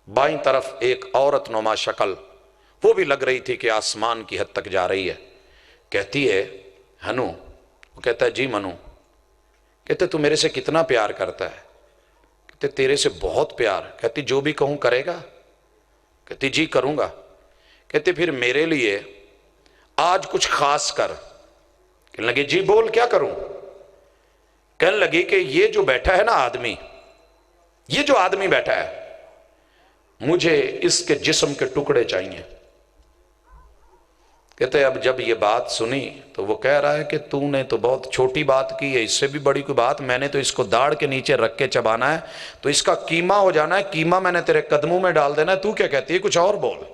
S3: بائیں طرف ایک عورت نما شکل، وہ بھی لگ رہی تھی کہ آسمان کی حد تک جا رہی ہے۔ کہتی ہے ہنو، وہ کہتا ہے جی منو۔ کہتے تو میرے سے کتنا پیار کرتا ہے؟ کہتے تیرے سے بہت پیار۔ کہتی جو بھی کہوں کرے گا؟ کہتی جی کروں گا۔ کہتے پھر میرے لیے آج کچھ خاص کر۔ کہنے لگے جی بول کیا کروں؟ کہنے لگی کہ یہ جو بیٹھا ہے نا آدمی، یہ جو آدمی بیٹھا ہے، مجھے اس کے جسم کے ٹکڑے چاہیے۔ کہتے اب جب یہ بات سنی تو وہ کہہ رہا ہے کہ تو نے تو بہت چھوٹی بات کی ہے، اس سے بھی بڑی کوئی بات، میں نے تو اس کو داڑھ کے نیچے رکھ کے چبانا ہے، تو اس کا قیمہ ہو جانا ہے، قیمہ میں نے تیرے قدموں میں ڈال دینا ہے، تو کیا کہتی ہے؟ کچھ اور بول۔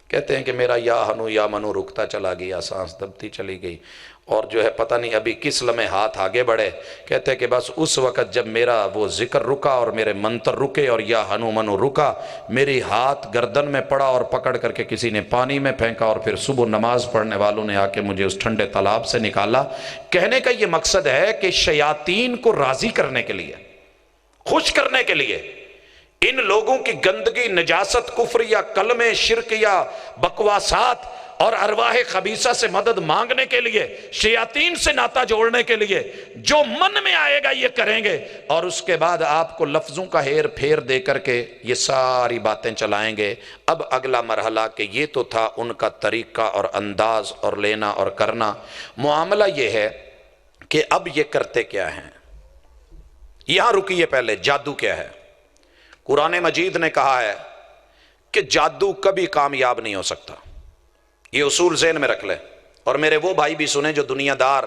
S3: کہتے ہیں کہ میرا یا ہنو یا منو رکتا چلا گیا، سانس دبتی چلی گئی، اور جو ہے پتہ نہیں ابھی کس لمحے ہاتھ آگے بڑھے۔ کہتے ہیں کہ بس اس وقت جب میرا وہ ذکر رکا اور میرے منتر رکے اور یا ہنو منو رکا، میری ہاتھ گردن میں پڑا اور پکڑ کر کے کسی نے پانی میں پھینکا، اور پھر صبح نماز پڑھنے والوں نے آ کے مجھے اس ٹھنڈے تالاب سے نکالا۔ کہنے کا یہ مقصد ہے کہ شیاطین کو راضی کرنے کے لیے، خوش کرنے کے لیے، ان لوگوں کی گندگی، نجاست، کفر یا کلمے، شرک یا بکواسات اور ارواح خبیثہ سے مدد مانگنے کے لیے، شیاطین سے ناتا جوڑنے کے لیے جو من میں آئے گا یہ کریں گے، اور اس کے بعد آپ کو لفظوں کا ہیر پھیر دے کر کے یہ ساری باتیں چلائیں گے۔ اب اگلا مرحلہ کہ یہ تو تھا ان کا طریقہ اور انداز اور لینا اور کرنا، معاملہ یہ ہے کہ اب یہ کرتے کیا ہیں؟ یہاں رکیے پہلے، جادو کیا ہے؟ قرآن مجید نے کہا ہے کہ جادو کبھی کامیاب نہیں ہو سکتا، یہ اصول ذہن میں رکھ لیں۔ اور میرے وہ بھائی بھی سنیں جو دنیا دار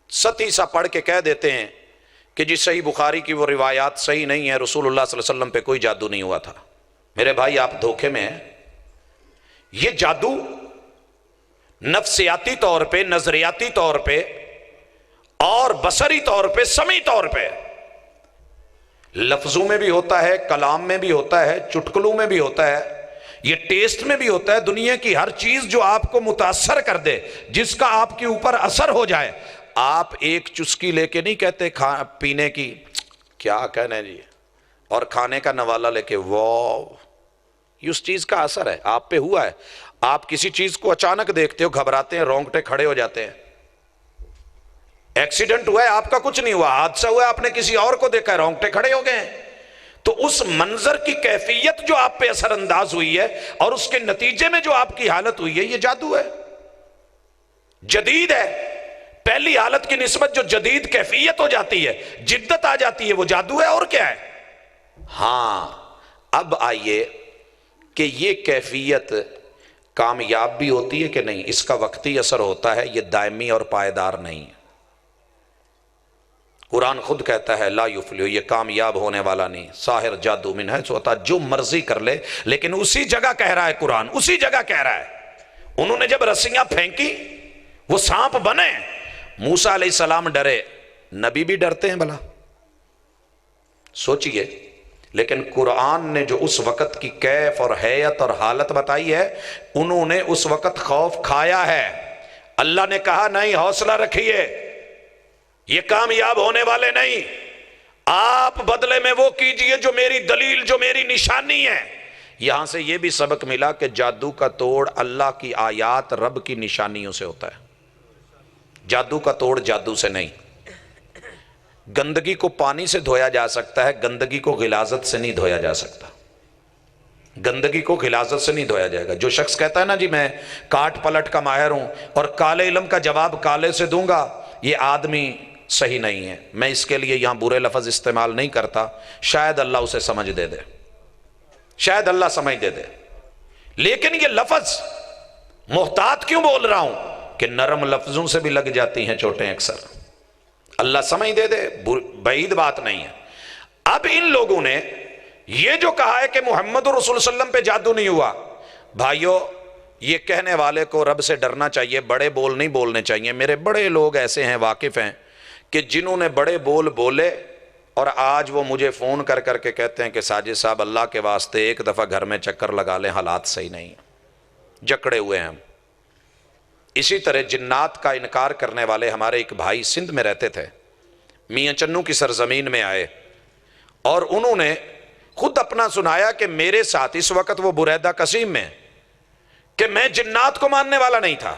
S3: ستی سا پڑھ کے کہہ دیتے ہیں کہ جی صحیح بخاری کی وہ روایات صحیح نہیں ہے، رسول اللہ صلی اللہ علیہ وسلم پہ کوئی جادو نہیں ہوا تھا۔ میرے بھائی آپ دھوکے میں ہیں۔ یہ جادو نفسیاتی طور پہ، نظریاتی طور پہ اور بصری طور پہ، سمعی طور پہ، لفظوں میں بھی ہوتا ہے، کلام میں بھی ہوتا ہے، چٹکلوں میں بھی ہوتا ہے، یہ ٹیسٹ میں بھی ہوتا ہے۔ دنیا کی ہر چیز جو آپ کو متاثر کر دے، جس کا آپ کے اوپر اثر ہو جائے، آپ ایک چسکی لے کے نہیں کہتے پینے کی کیا کہنے جی، اور کھانے کا نوالا لے کے واو، یہ اس چیز کا اثر ہے، آپ پہ ہوا ہے۔ آپ کسی چیز کو اچانک دیکھتے ہو، گھبراتے ہیں، رونگٹے کھڑے ہو جاتے ہیں۔ ایکسیڈنٹ ہوا ہے، آپ کا کچھ نہیں ہوا، حادثہ ہوا ہے، آپ نے کسی اور کو دیکھا ہے، رونگٹے کھڑے ہو گئے ہیں۔ تو اس منظر کی کیفیت جو آپ پہ اثر انداز ہوئی ہے اور اس کے نتیجے میں جو آپ کی حالت ہوئی ہے، یہ جادو ہے، جدید ہے۔ پہلی حالت کی نسبت جو جدید کیفیت ہو جاتی ہے، جدت آ جاتی ہے، وہ جادو ہے۔ اور کیا ہے؟ ہاں، اب آئیے کہ یہ کیفیت کامیاب بھی ہوتی ہے کہ نہیں؟ اس کا وقتی اثر ہوتا ہے، یہ دائمی اور پائیدار نہیں ہے۔ قرآن خود کہتا ہے لا یفلح، یہ کامیاب ہونے والا نہیں۔ ساحر جادو من حیث اتی، جو مرضی کر لے، لیکن اسی جگہ کہہ رہا ہے قرآن، اسی جگہ کہہ رہا ہے۔ انہوں نے جب رسیاں پھینکی وہ سانپ بنے، موسیٰ علیہ السلام ڈرے، نبی بھی ڈرتے ہیں بھلا؟ سوچئے۔ لیکن قرآن نے جو اس وقت کی کیف اور حیت اور حالت بتائی ہے، انہوں نے اس وقت خوف کھایا ہے۔ اللہ نے کہا نہیں، حوصلہ رکھیے، یہ کامیاب ہونے والے نہیں، آپ بدلے میں وہ کیجئے جو میری دلیل، جو میری نشانی ہے۔ یہاں سے یہ بھی سبق ملا کہ جادو کا توڑ اللہ کی آیات، رب کی نشانیوں سے ہوتا ہے۔ جادو کا توڑ جادو سے نہیں۔ گندگی کو پانی سے دھویا جا سکتا ہے، گندگی کو غلاظت سے نہیں دھویا جا سکتا۔ گندگی کو غلاظت سے نہیں دھویا جائے گا۔ جو شخص کہتا ہے نا جی میں کاٹ پلٹ کا ماہر ہوں اور کالے علم کا جواب کالے سے دوں گا، یہ آدمی صحیح نہیں ہے۔ میں اس کے لیے یہاں برے لفظ استعمال نہیں کرتا، شاید اللہ اسے سمجھ دے دے، شاید اللہ سمجھ دے دے۔ لیکن یہ لفظ محتاط کیوں بول رہا ہوں کہ نرم لفظوں سے بھی لگ جاتی ہیں چوٹیں اکثر۔ اللہ سمجھ دے دے، بعید بات نہیں ہے۔ اب ان لوگوں نے یہ جو کہا ہے کہ محمد رسول صلی اللہ علیہ وسلم پہ جادو نہیں ہوا، بھائیو یہ کہنے والے کو رب سے ڈرنا چاہیے، بڑے بول نہیں بولنے چاہیے۔ میرے بڑے لوگ ایسے ہیں، واقف ہیں، کہ جنہوں نے بڑے بول بولے اور آج وہ مجھے فون کر کر کے کہتے ہیں کہ ساجد صاحب اللہ کے واسطے ایک دفعہ گھر میں چکر لگا لیں، حالات صحیح نہیں، جکڑے ہوئے ہیں ہم۔ اسی طرح جنات کا انکار کرنے والے ہمارے ایک بھائی سندھ میں رہتے تھے، میاں چنو کی سرزمین میں آئے اور انہوں نے خود اپنا سنایا کہ میرے ساتھ اس وقت وہ بریدہ قسیم میں، کہ میں جنات کو ماننے والا نہیں تھا،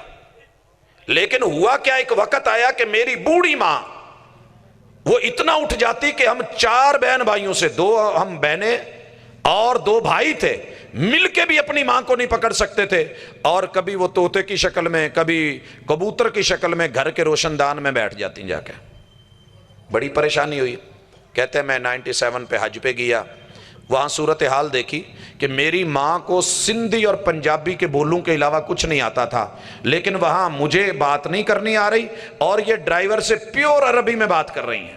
S3: لیکن ہوا کیا، ایک وقت آیا کہ میری بوڑھی ماں وہ اتنا اٹھ جاتی کہ ہم 4 بہن بھائیوں سے 2 ہم بہنیں اور 2 بھائی تھے، مل کے بھی اپنی ماں کو نہیں پکڑ سکتے تھے، اور کبھی وہ طوطے کی شکل میں، کبھی کبوتر کی شکل میں گھر کے روشن دان میں بیٹھ جاتی جا کے۔ بڑی پریشانی ہوئی۔ کہتے ہیں میں 97 پہ حج پہ گیا، وہاں صورتحال دیکھی کہ میری ماں کو سندھی اور پنجابی کے بولوں کے علاوہ کچھ نہیں آتا تھا، لیکن وہاں مجھے بات نہیں کرنی آ رہی اور یہ ڈرائیور سے پیور عربی میں بات کر رہی ہیں،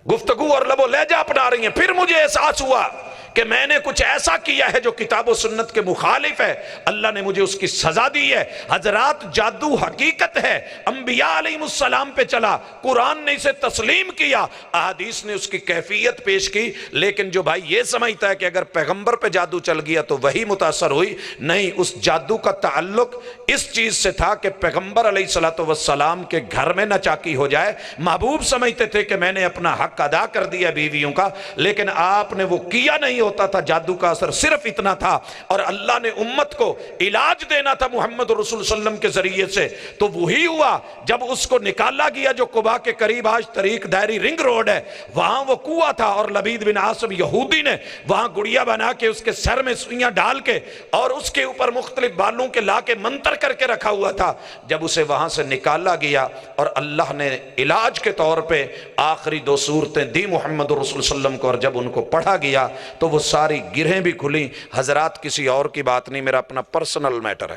S3: گفتگو اور لب و لہجہ اپنا رہی ہیں۔ پھر مجھے احساس ہوا کہ میں نے کچھ ایسا کیا ہے جو کتاب و سنت کے مخالف ہے، اللہ نے مجھے اس کی سزا دی ہے۔ حضرات جادو حقیقت ہے، انبیاء علیہ السلام پہ چلا، قرآن نے اسے تسلیم کیا، احادیث نے اس کی کیفیت پیش کی، لیکن جو بھائی یہ سمجھتا ہے کہ اگر پیغمبر پہ جادو چل گیا تو وہی متاثر ہوئی، نہیں، اس جادو کا تعلق اس چیز سے تھا کہ پیغمبر علیہ السلام کے گھر میں ناچاکی ہو جائے۔ محبوب سمجھتے تھے کہ میں نے اپنا حق ادا کر دیا بیویوں کا، لیکن آپ نے وہ کیا نہیں ہوتا تھا جادو کا اثر صرف اتنا تھا، اور اللہ نے امت کو علاج دینا تھا محمد رسول صلی اللہ علیہ وسلم کے ذریعے سے، تو وہی ہوا جب اس کو نکالا گیا جو قباء کے قریب آج طریق دائری رنگ روڈ ہے، وہاں وہ کنواں تھا، اور لبید بن عاصم یہودی نے وہاں گڑیا بنا کے اس کے سر میں سوئیاں ڈال کے اور اس کے اوپر مختلف بالوں کے لا کے منتر کر کے رکھا ہوا تھا۔ جب اسے وہاں سے نکالا گیا اور اللہ نے علاج کے طور پہ آخری 2 سورتیں دی محمد رسول صلی اللہ علیہ وسلم کو، اور جب ان کو پڑھا گیا تو وہ ساری گرہیں بھی کھلیں۔ حضرات کسی اور کی بات نہیں، میرا اپنا پرسنل میٹر ہے۔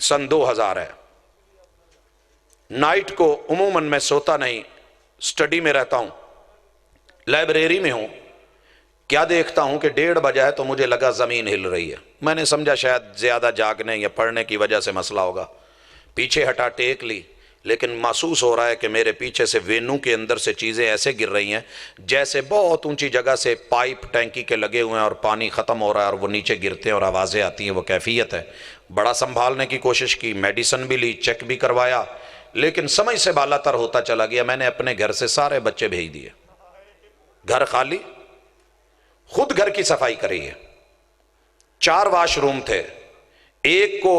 S3: سن 2000 ہے، نائٹ کو عموماً میں سوتا نہیں، سٹڈی میں رہتا ہوں، لائبریری میں ہوں، کیا دیکھتا ہوں کہ 1:30 بجا ہے تو مجھے لگا زمین ہل رہی ہے۔ میں نے سمجھا شاید زیادہ جاگنے یا پڑھنے کی وجہ سے مسئلہ ہوگا، پیچھے ہٹا ٹیک لی، لیکن محسوس ہو رہا ہے کہ میرے پیچھے سے وینو کے اندر سے چیزیں ایسے گر رہی ہیں جیسے بہت اونچی جگہ سے پائپ ٹینکی کے لگے ہوئے ہیں اور پانی ختم ہو رہا ہے اور وہ نیچے گرتے ہیں اور آوازیں آتی ہیں۔ وہ کیفیت ہے، بڑا سنبھالنے کی کوشش کی، میڈیسن بھی لی، چیک بھی کروایا، لیکن سمجھ سے بالا تر ہوتا چلا گیا۔ میں نے اپنے گھر سے سارے بچے بھیج دیے، گھر خالی، خود گھر کی صفائی کری ہے۔ 4 واش روم تھے، ایک کو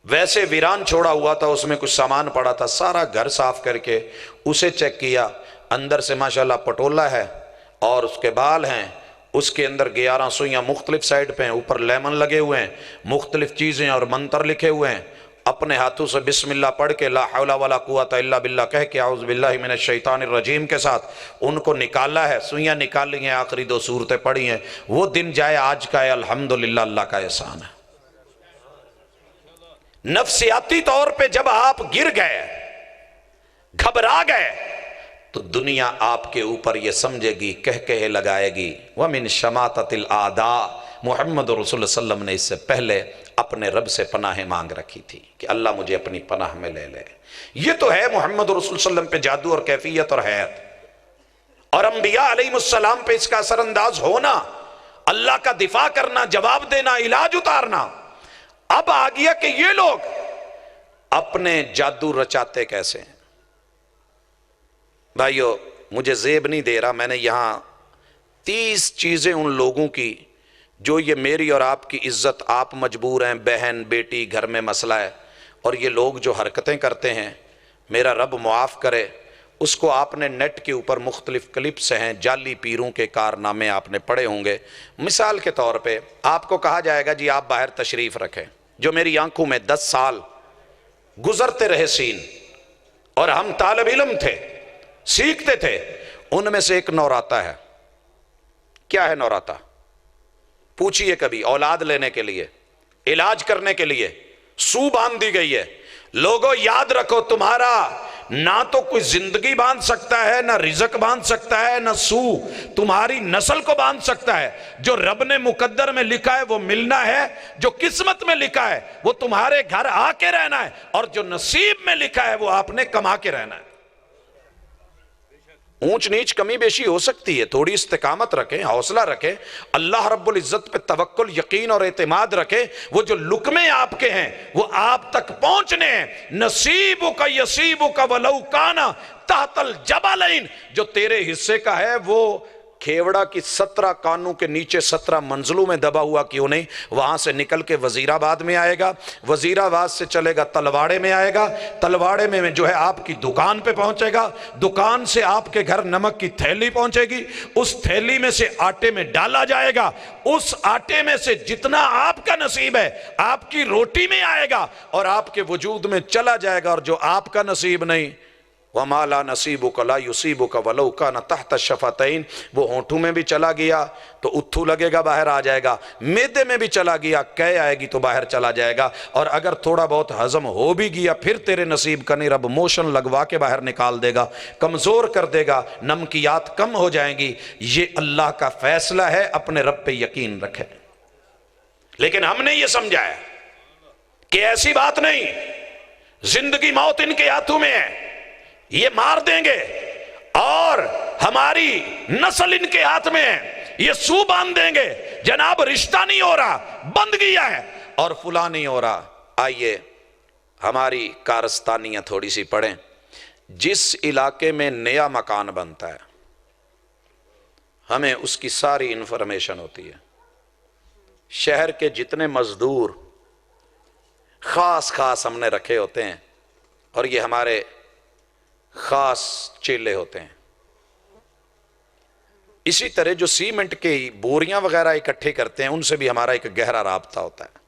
S3: ویسے ویران چھوڑا ہوا تھا، اس میں کچھ سامان پڑا تھا، سارا گھر صاف کر کے اسے چیک کیا، اندر سے ماشاءاللہ پٹولا ہے اور اس کے بال ہیں، اس کے اندر 11 سوئیاں مختلف سائڈ پہ ہیں، اوپر لیمن لگے ہوئے ہیں، مختلف چیزیں اور منتر لکھے ہوئے ہیں۔ اپنے ہاتھوں سے بسم اللہ پڑھ کے لا حول ولا قوت الا باللہ کہہ کے اعوذ باللہ من الشیطان الرجیم کے ساتھ ان کو نکالا ہے، سوئیاں نکالی ہیں، آخری 2 سورتیں پڑھی ہیں۔ وہ دن جائے آج کا ہے، الحمدللہ اللہ کا احسان ہے۔ نفسیاتی طور پہ جب آپ گر گئے، گھبرا گئے، تو دنیا آپ کے اوپر یہ سمجھے گی، کہے لگائے گی وَمِن شَمَاتَةِ الْأَعْدَاءِ۔ محمد رسول اللہ صلی اللہ علیہ وسلم نے اس سے پہلے اپنے رب سے پناہ مانگ رکھی تھی کہ اللہ مجھے اپنی پناہ میں لے لے۔ یہ تو ہے محمد رسول صلی اللہ علیہ وسلم پہ جادو اور کیفیت اور حیات، اور انبیاء علیہ السلام پہ اس کا اثر انداز ہونا، اللہ کا دفاع کرنا، جواب دینا، علاج اتارنا۔ اب آ گیا کہ یہ لوگ اپنے جادو رچاتے کیسے ہیں۔ بھائیو مجھے زیب نہیں دے رہا، میں نے یہاں 30 چیزیں ان لوگوں کی جو یہ میری اور آپ کی عزت، آپ مجبور ہیں، بہن بیٹی گھر میں مسئلہ ہے، اور یہ لوگ جو حرکتیں کرتے ہیں، میرا رب معاف کرے، اس کو آپ نے نیٹ کے اوپر مختلف کلپس ہیں، جعلی پیروں کے کارنامے آپ نے پڑھے ہوں گے۔ مثال کے طور پہ آپ کو کہا جائے گا جی آپ باہر تشریف رکھیں، جو میری آنکھوں میں 10 سال گزرتے رہے سین، اور ہم طالب علم تھے، سیکھتے تھے، ان میں سے ایک نوراتا ہے۔ کیا ہے نوراتا؟ پوچھئے کبھی، اولاد لینے کے لیے، علاج کرنے کے لیے سو باندھ دی گئی ہے۔ لوگوں یاد رکھو، تمہارا نہ تو کوئی زندگی باندھ سکتا ہے، نہ رزق باندھ سکتا ہے، نہ سو تمہاری نسل کو باندھ سکتا ہے۔ جو رب نے مقدر میں لکھا ہے وہ ملنا ہے، جو قسمت میں لکھا ہے وہ تمہارے گھر آ کے رہنا ہے، اور جو نصیب میں لکھا ہے وہ آپ نے کما کے رہنا ہے۔ اونچ نیچ کمی بیشی ہو سکتی ہے، تھوڑی استقامت رکھیں، حوصلہ رکھیں، اللہ رب العزت پہ توکل، یقین اور اعتماد رکھیں۔ وہ جو لقمے آپ کے ہیں وہ آپ تک پہنچنے ہیں۔ نصیبک یصیبک ولو کان تحت الجبلین، جو تیرے حصے کا ہے وہ کھیوڑا کی 17 کانوں کے نیچے 17 منزلوں میں دبا ہوا کیوں نہیں، وہاں سے نکل کے وزیر آباد میں آئے گا، وزیر آباد سے چلے گا تلواڑے میں آئے گا، تلواڑے میں جو ہے آپ کی دکان پہ پہنچے گا، دکان سے آپ کے گھر نمک کی تھیلی پہنچے گی، اس تھیلی میں سے آٹے میں ڈالا جائے گا، اس آٹے میں سے جتنا آپ کا نصیب ہے آپ کی روٹی میں آئے گا اور آپ کے وجود میں چلا جائے گا، اور جو آپ کا نصیب نہیں، وَمَا لَا نَصِيبُكَ لَا يُصِيبُكَ وَلَوْ كَانَ تَحْتَ الشَّفَتَيْن، وہ ہونٹوں میں بھی چلا گیا تو اتھو لگے گا باہر آ جائے گا، معدے میں بھی چلا گیا کہہ آئے گی تو باہر چلا جائے گا، اور اگر تھوڑا بہت ہضم ہو بھی گیا پھر تیرے نصیب کا نہیں، رب موشن لگوا کے باہر نکال دے گا، کمزور کر دے گا، نمکیات کم ہو جائیں گی۔ یہ اللہ کا فیصلہ ہے، اپنے رب پہ یقین رکھے۔ لیکن ہم نے یہ سمجھا ہے کہ ایسی بات نہیں، زندگی موت ان کے ہاتھوں میں ہے، یہ مار دیں گے، اور ہماری نسل ان کے ہاتھ میں ہے، یہ سو باندھ دیں گے، جناب رشتہ نہیں ہو رہا، بند گیا ہے، اور فلاں نہیں ہو رہا۔ آئیے ہماری کارستانیاں تھوڑی سی پڑھیں۔ جس علاقے میں نیا مکان بنتا ہے ہمیں اس کی ساری انفارمیشن ہوتی ہے. شہر کے جتنے مزدور خاص ہم نے رکھے ہوتے ہیں اور یہ ہمارے خاص چیلے ہوتے ہیں. اسی طرح جو سیمنٹ کی بوریاں وغیرہ اکٹھے کرتے ہیں ان سے بھی ہمارا ایک گہرا رابطہ ہوتا ہے.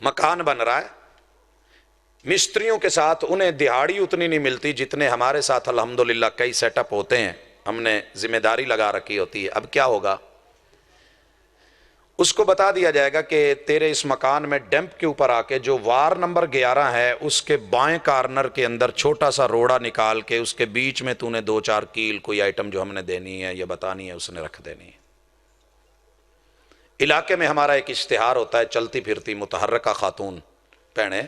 S3: مکان بن رہا ہے، مستریوں کے ساتھ انہیں دہاڑی اتنی نہیں ملتی جتنے ہمارے ساتھ الحمدللہ کئی سیٹ اپ ہوتے ہیں، ہم نے ذمہ داری لگا رکھی ہوتی ہے. اب کیا ہوگا، اس کو بتا دیا جائے گا کہ تیرے اس مکان میں ڈیمپ کے اوپر آ کے جو وار نمبر 11 ہے اس کے بائیں کارنر کے اندر چھوٹا سا روڑا نکال کے اس کے بیچ میں تو نے 2-4 کیل کوئی آئٹم جو ہم نے دینی ہے یا بتانی ہے اس نے رکھ دینی ہے. علاقے میں ہمارا ایک اشتہار ہوتا ہے، چلتی پھرتی متحرکہ خاتون بھੈਣੇ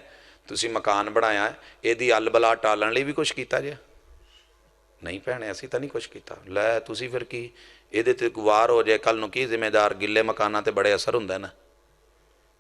S3: ਤੁਸੀਂ مکان ਬਣਾਇਆ ਹੈ ਇਹਦੀ ਅਲ ਬਲਾ ਟਾਲਣ ਲਈ ਵੀ ਕੁਝ ਕੀਤਾ ਜੇ? ਨਹੀਂ ਭੈਣੇ ਅਸੀਂ ਤਾਂ ਨਹੀਂ ਕੁਝ ਕੀਤਾ. ਲੈ ਤੁਸੀਂ ਫਿਰ ਕੀ ਇਹਦੇ ਤੇ ਗੁਵਾਰ ਹੋ ਜਾਏ ਕੱਲ ਨੂੰ ਕੀ ਜ਼ਿੰਮੇਦਾਰ? ਗਿੱਲੇ ਮਕਾਨਾਂ ਤੇ ਬੜੇ ਅਸਰ ਹੁੰਦਾ ਨਾ.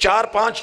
S3: 4-5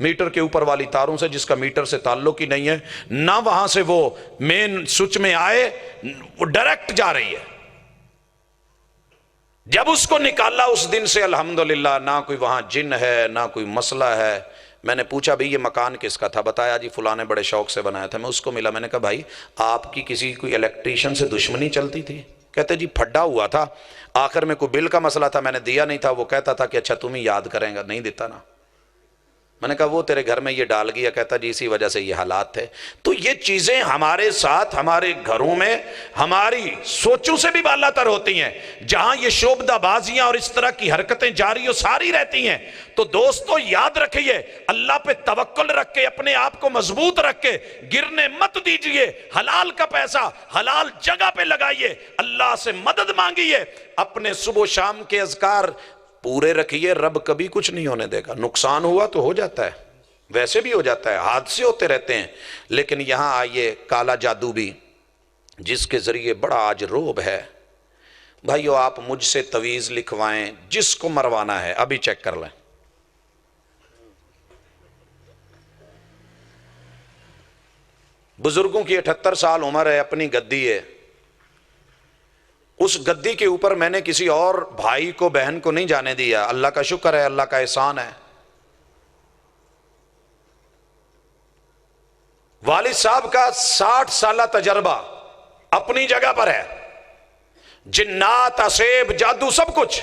S3: میٹر کے اوپر والی تاروں سے جس کا میٹر سے تعلق ہی نہیں ہے، نہ وہاں سے وہ مین سوئچ میں آئے، وہ ڈائریکٹ جا رہی ہے۔ جب اس کو نکالا اس دن سے الحمدللہ نہ کوئی وہاں جن ہے نہ کوئی مسئلہ ہے۔ میں نے پوچھا بھئی یہ مکان کس کا تھا؟ بتایا جی فلاں نے بڑے شوق سے بنایا تھا۔ میں اس کو ملا، میں نے کہا بھائی آپ کی کسی کوئی الیکٹریشین سے دشمنی چلتی تھی؟ کہتے جی پھڈا ہوا تھا، آخر میں کوئی بل کا مسئلہ تھا، میں نے دیا نہیں تھا، وہ کہتا تھا کہ اچھا تم ہی یاد کریں گا، نہیں دیتا نا۔ میں نے کہا وہ تیرے گھر میں یہ ڈال گیا، کہتا جی اسی وجہ سے یہ حالات تھے۔ تو یہ چیزیں ہمارے ساتھ ہمارے گھروں میں ہماری سوچوں سے بھی بالا تر ہوتی ہیں۔ جہاں یہ شعبدہ بازیاں اور اس طرح کی حرکتیں جاری و ساری رہتی ہیں، تو دوستو یاد رکھیے اللہ پہ توکل رکھ کے اپنے آپ کو مضبوط رکھ کے گرنے مت دیجئے، حلال کا پیسہ حلال جگہ پہ لگائیے، اللہ سے مدد مانگیے، اپنے صبح و شام کے اذکار پورے رکھیے، رب کبھی کچھ نہیں ہونے دے گا۔ نقصان ہوا تو ہو جاتا ہے، ویسے بھی ہو جاتا ہے، حادثے ہوتے رہتے ہیں، لیکن یہاں آئیے کالا جادو بھی جس کے ذریعے بڑا آج روب ہے۔ بھائیو آپ مجھ سے تویز لکھوائیں، جس کو مروانا ہے ابھی چیک کر لیں۔ بزرگوں کی 78 سال عمر ہے، اپنی گدی ہے، اس گدی کے اوپر میں نے کسی اور بھائی کو بہن کو نہیں جانے دیا۔ اللہ کا شکر ہے، اللہ کا احسان ہے۔ والد صاحب کا 60 سالہ تجربہ اپنی جگہ پر ہے، جنات، اسیب، جادو سب کچھ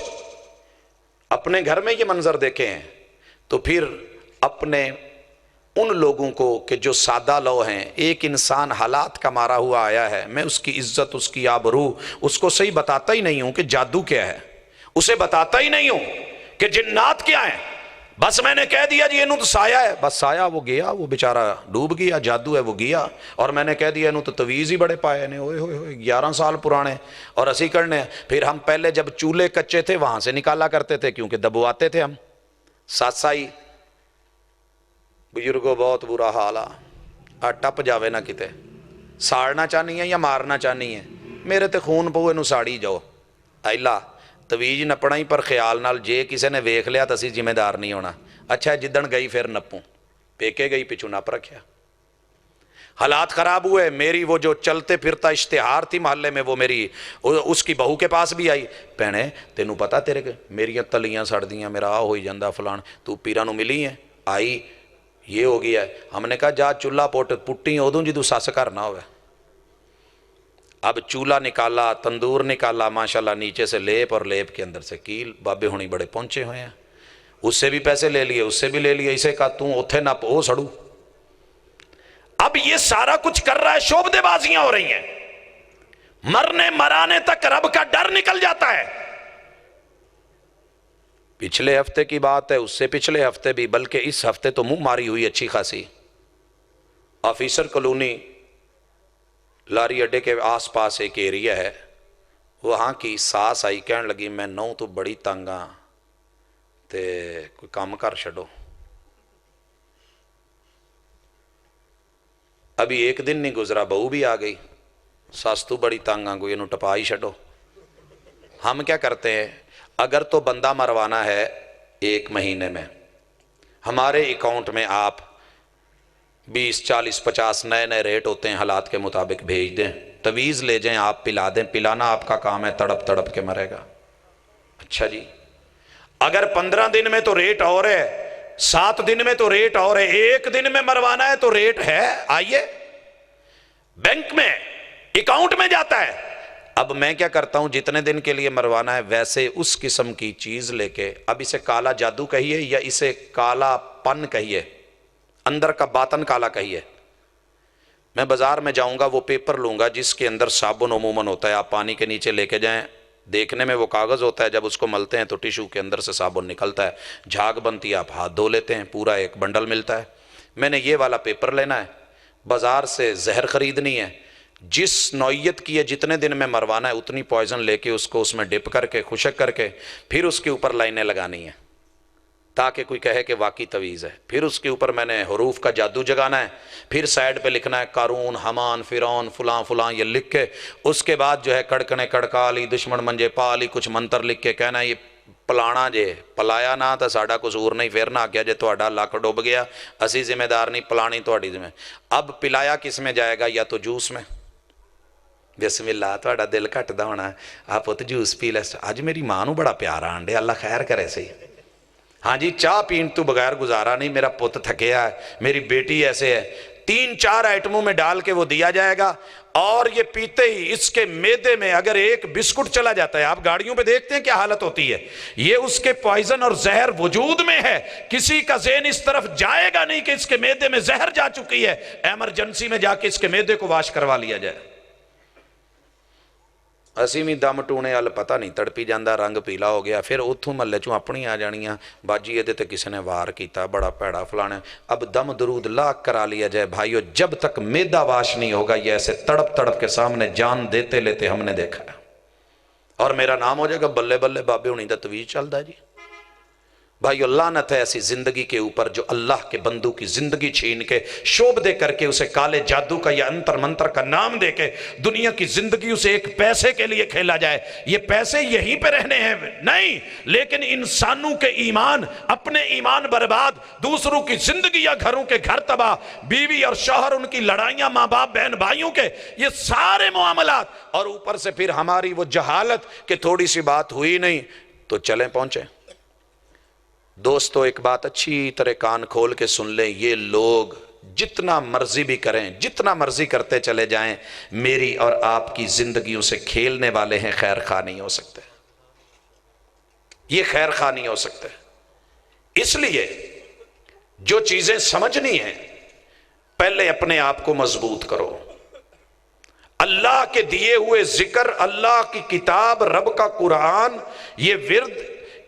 S3: اپنے گھر میں یہ منظر دیکھے ہیں، تو پھر اپنے ان لوگوں کو کہ جو سادہ لو ہیں، ایک انسان حالات کا مارا ہوا آیا ہے، میں اس کی عزت، اس کی آبرو اس کو صحیح بتاتا ہی نہیں ہوں کہ جادو کیا ہے، اسے بتاتا ہی نہیں ہوں کہ جنات کیا ہیں، بس میں نے کہہ دیا جی انہوں تو سایہ ہے، بس سایہ وہ گیا، وہ بیچارہ ڈوب گیا، جادو ہے وہ گیا، اور میں نے کہہ دیا انہوں تو تویز ہی بڑے پائے نے، ہوئے ہوئے ہوئے 11 سال پرانے، اور اسی کرنے۔ پھر ہم پہلے جب چولہے کچے تھے وہاں سے نکالا کرتے تھے کیونکہ دبواتے تھے ہم، ساتسائی بزرگوں بہت برا حال آ ٹپ جاوے نہ کتے، ساڑنا چاہنی ہے یا مارنا چاہنی ہے، میرے تے خون پوے نو ساڑی جاؤ، ایلا تویج نپنا ہی پر خیال نال جے کسے نے ویکھ لیا تو اسی ذمہ دار نہیں ہونا۔ اچھا جدن گئی پھر نپوں، پیکے گئی پچھو نپ رکھیا۔ حالات خراب ہوئے، میری وہ جو چلتے پھرتا اشتہار تھی محلے میں، وہ میری اس کی بہو کے پاس بھی آئی، بہنے تینوں پتا تیرے میریاں تلیاں سڑ دیاں، میرا آ ہوئی جاندہ فلان، تو پیرا نو ملی ہیں؟ آئی یہ ہو گیا ہے۔ ہم نے کہا جا چولہا پٹی ادوں جدوں سس کرنا ہوئے۔ اب چولہا نکالا، تندور نکالا، ماشاءاللہ نیچے سے لیپ اور لیپ کے اندر سے کیل، بابے ہونی بڑے پہنچے ہوئے ہیں، اس سے بھی پیسے لے لیے، اس سے بھی لے لیے، اسے کہا توں اتھے نپ او سڑو۔ اب یہ سارا کچھ کر رہا ہے، شعبدے بازیاں ہو رہی ہیں، مرنے مرانے تک رب کا ڈر نکل جاتا ہے۔ پچھلے ہفتے کی بات ہے، اس سے پچھلے ہفتے بھی، بلکہ اس ہفتے تو منہ ماری ہوئی اچھی خاصی۔ آفیسر کالونی لاری اڈے کے آس پاس ایک ایریا ہے، وہاں کی ساس آئی، کہنے لگی میں نو تو بڑی تنگاں تے کوئی کام کر چھڈو۔ ابھی ایک دن نہیں گزرا بہو بھی آ گئی، ساس تو بڑی تنگاں کوئی انہوں ٹپا ہی چھڈو۔ ہم کیا کرتے ہیں، اگر تو بندہ مروانا ہے 1 مہینے میں، ہمارے اکاؤنٹ میں آپ 20 40 50 نئے نئے ریٹ ہوتے ہیں، حالات کے مطابق بھیج دیں، تویز لے جائیں، آپ پلا دیں، پلانا آپ کا کام ہے، تڑپ تڑپ کے مرے گا۔ اچھا جی، اگر 15 دن میں تو ریٹ اور ہے، 7 دن میں تو ریٹ اور ہے، 1 دن میں مروانا ہے تو ریٹ ہے، آئیے بینک میں اکاؤنٹ میں جاتا ہے۔ اب میں کیا کرتا ہوں، جتنے دن کے لیے مروانا ہے ویسے اس قسم کی چیز لے کے، اب اسے کالا جادو کہیے یا اسے کالا پن کہیے، اندر کا باطن کالا کہیے، میں بازار میں جاؤں گا، وہ پیپر لوں گا جس کے اندر صابن عموماً ہوتا ہے، آپ پانی کے نیچے لے کے جائیں، دیکھنے میں وہ کاغذ ہوتا ہے، جب اس کو ملتے ہیں تو ٹیشو کے اندر سے صابن نکلتا ہے، جھاگ بنتی ہے، آپ ہاتھ دھو لیتے ہیں، پورا ایک بنڈل ملتا ہے۔ میں نے یہ والا پیپر لینا ہے، بازار سے زہر خریدنی ہے، جس نوعیت کی ہے، جتنے دن میں مروانا ہے اتنی پوائزن لے کے اس کو اس میں ڈپ کر کے خشک کر کے پھر اس کے اوپر لائنیں لگانی ہیں تاکہ کوئی کہے کہ واقعی تویز ہے۔ پھر اس کے اوپر میں نے حروف کا جادو جگانا ہے، پھر سائڈ پہ لکھنا ہے قارون، حمان، فرعون، فلاں فلاں، یہ لکھ کے اس کے بعد جو ہے کڑکنے کڑکا لی، دشمن منجے پا لی، کچھ منتر لکھ کے کہنا ہے، یہ پلانا جے، پلایا نہ تو ساڈا قصور نہیں، پھر نہ آکیا جے تہاڈا لک ڈب گیا اسی ذمہ دار نہیں، پلانی تہاڈی ذمہ۔ اب پلایا کس میں جائے گا؟ یا تو جوس میں، بسم اللہ تہاڈا دل گھٹدا ہونا ہے آپ پت جوس پی لے، اج میری ماں نو بڑا پیار آن ڈیا، اللہ خیر کرے سی، ہاں جی چاہ پین تو بغیر گزارا نہیں، میرا پت تھکیا ہے، میری بیٹی ایسے ہے، 3-4 آئٹموں میں ڈال کے وہ دیا جائے گا، اور یہ پیتے ہی اس کے معدے میں اگر ایک بسکٹ چلا جاتا ہے، آپ گاڑیوں پہ دیکھتے ہیں کیا حالت ہوتی ہے، یہ اس کے پوائزن اور زہر وجود میں ہے، کسی کا ذہن اس طرف جائے گا نہیں کہ اس کے معدے میں زہر جا چکی ہے، ایمرجنسی میں جا کے اس کے معدے کو واش کروا لیا جائے۔ اسی بھی دم ٹونے وال پتہ نہیں تڑپی جاندہ، رنگ پیلا ہو گیا، پھر اتھوں محلے چوں اپنی آ جانیاں، باجی یہ تے کسی نے وار کیتا بڑا پیڑا فلانے، اب دم درود لاکھ کرا لیا جائے۔ بھائیو جب تک میدا واش نہیں ہوگا یہ ایسے تڑپ تڑپ کے سامنے جان دیتے لیتے ہم نے دیکھا ہے، اور میرا نام ہو جائے گا بلے بلے بابے ہونی دا تویز چل دا جی۔ بھائیو لعنت ہے ایسی زندگی کے اوپر جو اللہ کے بندوں کی زندگی چھین کے شوب دے کر کے اسے کالے جادو کا یا انتر منتر کا نام دے کے دنیا کی زندگی اسے ایک پیسے کے لیے کھیلا جائے۔ یہ پیسے یہیں پہ رہنے ہیں نہیں، لیکن انسانوں کے ایمان، اپنے ایمان برباد، دوسروں کی زندگی یا گھروں کے گھر تباہ، بیوی اور شوہر ان کی لڑائیاں، ماں باپ بہن بھائیوں کے یہ سارے معاملات، اور اوپر سے پھر ہماری وہ جہالت کہ تھوڑی سی بات ہوئی نہیں تو چلیں پہنچیں۔ دوستو ایک بات اچھی طرح کان کھول کے سن لیں، یہ لوگ جتنا مرضی بھی کریں، جتنا مرضی کرتے چلے جائیں، میری اور آپ کی زندگیوں سے کھیلنے والے ہیں، خیر خواہ نہیں ہو سکتے، یہ خیر خواہ نہیں ہو سکتے۔ اس لیے جو چیزیں سمجھنی ہیں پہلے اپنے آپ کو مضبوط کرو، اللہ کے دیے ہوئے ذکر، اللہ کی کتاب، رب کا قرآن، یہ ورد،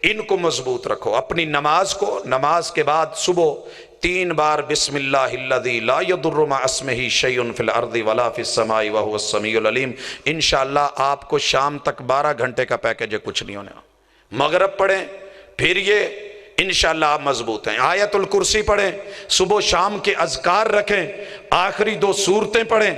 S3: ان کو مضبوط رکھو۔ اپنی نماز کو، نماز کے بعد صبح 3 بار بسم اللہ الذی لا یضر مع اسمہ شیء فی الارض ولا فی السماء وہو السمیع العلیم، انشاءاللہ آپ کو شام تک 12 گھنٹے کا پیکج ہے، کچھ نہیں ہونے۔ مغرب پڑھیں، پھر یہ انشاءاللہ آپ مضبوط ہیں۔ آیت الکرسی پڑھیں، صبح شام کے اذکار رکھیں، آخری 2 سورتیں پڑھیں،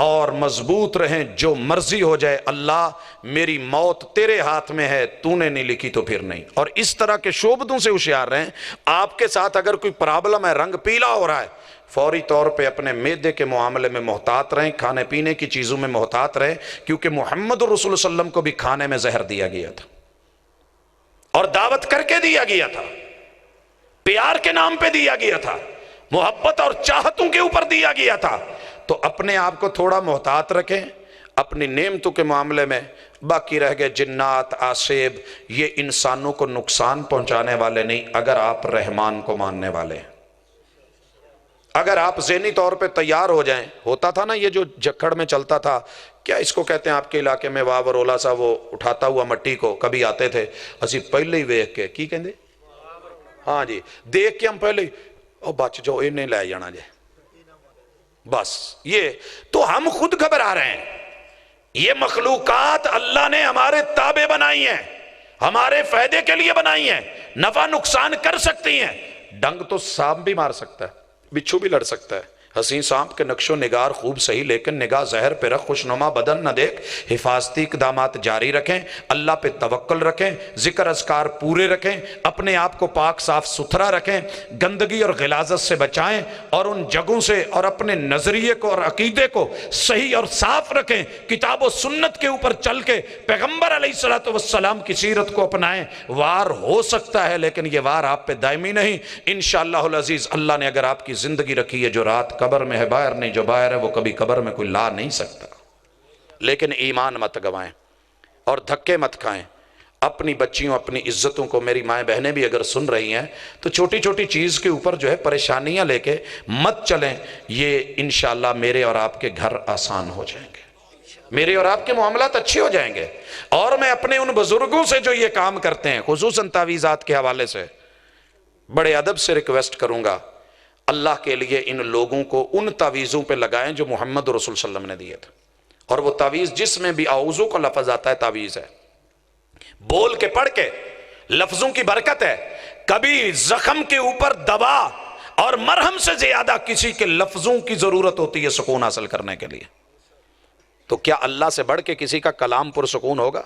S3: اور مضبوط رہیں۔ جو مرضی ہو جائے، اللہ میری موت تیرے ہاتھ میں ہے، تو نے نہیں لکھی تو پھر نہیں۔ اور اس طرح کے شعبدوں سے ہوشیار رہیں۔ آپ کے ساتھ اگر کوئی پرابلم ہے، رنگ پیلا ہو رہا ہے، فوری طور پہ اپنے معدے کے معاملے میں محتاط رہیں، کھانے پینے کی چیزوں میں محتاط رہیں، کیونکہ محمد رسول اللہ صلی اللہ علیہ وسلم کو بھی کھانے میں زہر دیا گیا تھا، اور دعوت کر کے دیا گیا تھا، پیار کے نام پہ دیا گیا تھا، محبت اور چاہتوں کے اوپر دیا گیا تھا۔ تو اپنے آپ کو تھوڑا محتاط رکھیں اپنی نعمتوں کے معاملے میں۔ باقی رہ گئے جنات، آسیب، یہ انسانوں کو نقصان پہنچانے والے نہیں اگر آپ رحمان کو ماننے والے ہیں۔ اگر آپ ذہنی طور پہ تیار ہو جائیں، ہوتا تھا نا یہ جو جکڑ میں چلتا تھا، کیا اس کو کہتے ہیں آپ کے علاقے میں، واہ ورولا سا، وہ اٹھاتا ہوا مٹی کو کبھی آتے تھے، اسی پہلے ہی ویکھ کے کی کہندے، ہاں جی، دیکھ کے ہم پہلے ہی او بچ جو انہیں لے جانا جائے، بس یہ تو ہم خود گھبرا رہے ہیں۔ یہ مخلوقات اللہ نے ہمارے تابع بنائی ہیں، ہمارے فائدے کے لیے بنائی ہیں، نفع نقصان کر سکتی ہیں۔ ڈنگ تو سانپ بھی مار سکتا ہے، بچھو بھی لڑ سکتا ہے، حسین سانپ کے نقش و نگار خوب صحیح، لیکن نگاہ زہر پہ رکھ، خوشنما بدن نہ دیکھ۔ حفاظتی اقدامات جاری رکھیں، اللہ پہ توکل رکھیں، ذکر اذکار پورے رکھیں، اپنے آپ کو پاک صاف ستھرا رکھیں، گندگی اور غلاظت سے بچائیں، اور ان جگہوں سے اور اپنے نظریے کو اور عقیدے کو صحیح اور صاف رکھیں، کتاب و سنت کے اوپر چل کے پیغمبر علیہ السلام کی سیرت کو اپنائیں۔ وار ہو سکتا ہے لیکن یہ وار آپ پہ دائمی نہیں۔ انشاءاللہ العزیز اللہ نے اگر آپ کی زندگی رکھی ہے، جو رات قبر میں ہے باہر نہیں، جو باہر ہے وہ کبھی قبر میں کوئی لا نہیں سکتا۔ لیکن ایمان مت گوائیں اور دھکے مت کھائیں۔ اپنی بچیوں، اپنی عزتوں کو، میری مائیں بہنیں بھی اگر سن رہی ہیں تو چھوٹی چھوٹی چیز کے اوپر جو ہے پریشانیاں لے کے مت چلیں۔ یہ انشاءاللہ میرے اور آپ کے گھر آسان ہو جائیں گے، میرے اور آپ کے معاملات اچھے ہو جائیں گے۔ اور میں اپنے ان بزرگوں سے جو یہ کام کرتے ہیں، خصوصاً تعویذات کے حوالے سے بڑے ادب سے ریکویسٹ کروں گا، اللہ کے لیے ان لوگوں کو ان تعویذوں پہ لگائیں جو محمد رسول صلی اللہ علیہ وسلم نے دیے تھے۔ اور وہ تعویذ جس میں بھی اعوذ کا لفظ آتا ہے تعویذ ہے، بول کے پڑھ کے، لفظوں کی برکت ہے۔ کبھی زخم کے اوپر دوا اور مرہم سے زیادہ کسی کے لفظوں کی ضرورت ہوتی ہے سکون حاصل کرنے کے لیے، تو کیا اللہ سے بڑھ کے کسی کا کلام پرسکون ہوگا؟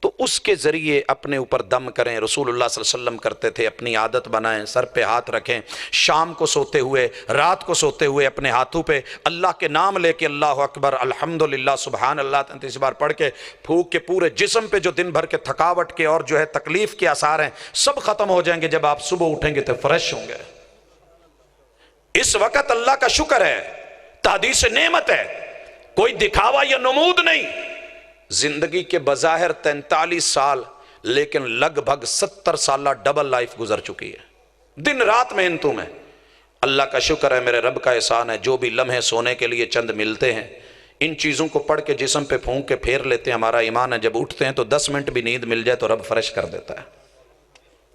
S3: تو تو اس کے ذریعے اپنے اوپر دم کریں. رسول اللہ صلی اللہ علیہ وسلم کرتے تھے, اپنی عادت بنائیں, سر پہ ہاتھ رکھیں, شام کو سوتے ہوئے, رات کو سوتے ہوئے اپنے ہاتھوں پہ اللہ کے نام لے کے اللہ اکبر الحمدللہ سبحان اللہ 33 بار پڑھ کے پھونک کے پورے جسم پہ جو دن بھر کے تھکاوٹ کے اور جو ہے تکلیف کے آثار ہیں سب ختم ہو جائیں گے. جب آپ صبح اٹھیں گے تو فریش ہوں گے. اس وقت اللہ کا شکر ہے, تحدیث نعمت ہے, کوئی دکھاوا یا نمود نہیں. زندگی کے بظاہر 43 سال لیکن لگ بھگ 70 سالہ ڈبل لائف گزر چکی ہے, دن رات محنتوں میں. اللہ کا شکر ہے, میرے رب کا احسان ہے, جو بھی لمحے سونے کے لیے چند ملتے ہیں ان چیزوں کو پڑھ کے جسم پہ پھونک کے پھیر لیتے ہیں. ہمارا ایمان ہے جب اٹھتے ہیں تو 10 منٹ بھی نیند مل جائے تو رب فریش کر دیتا ہے.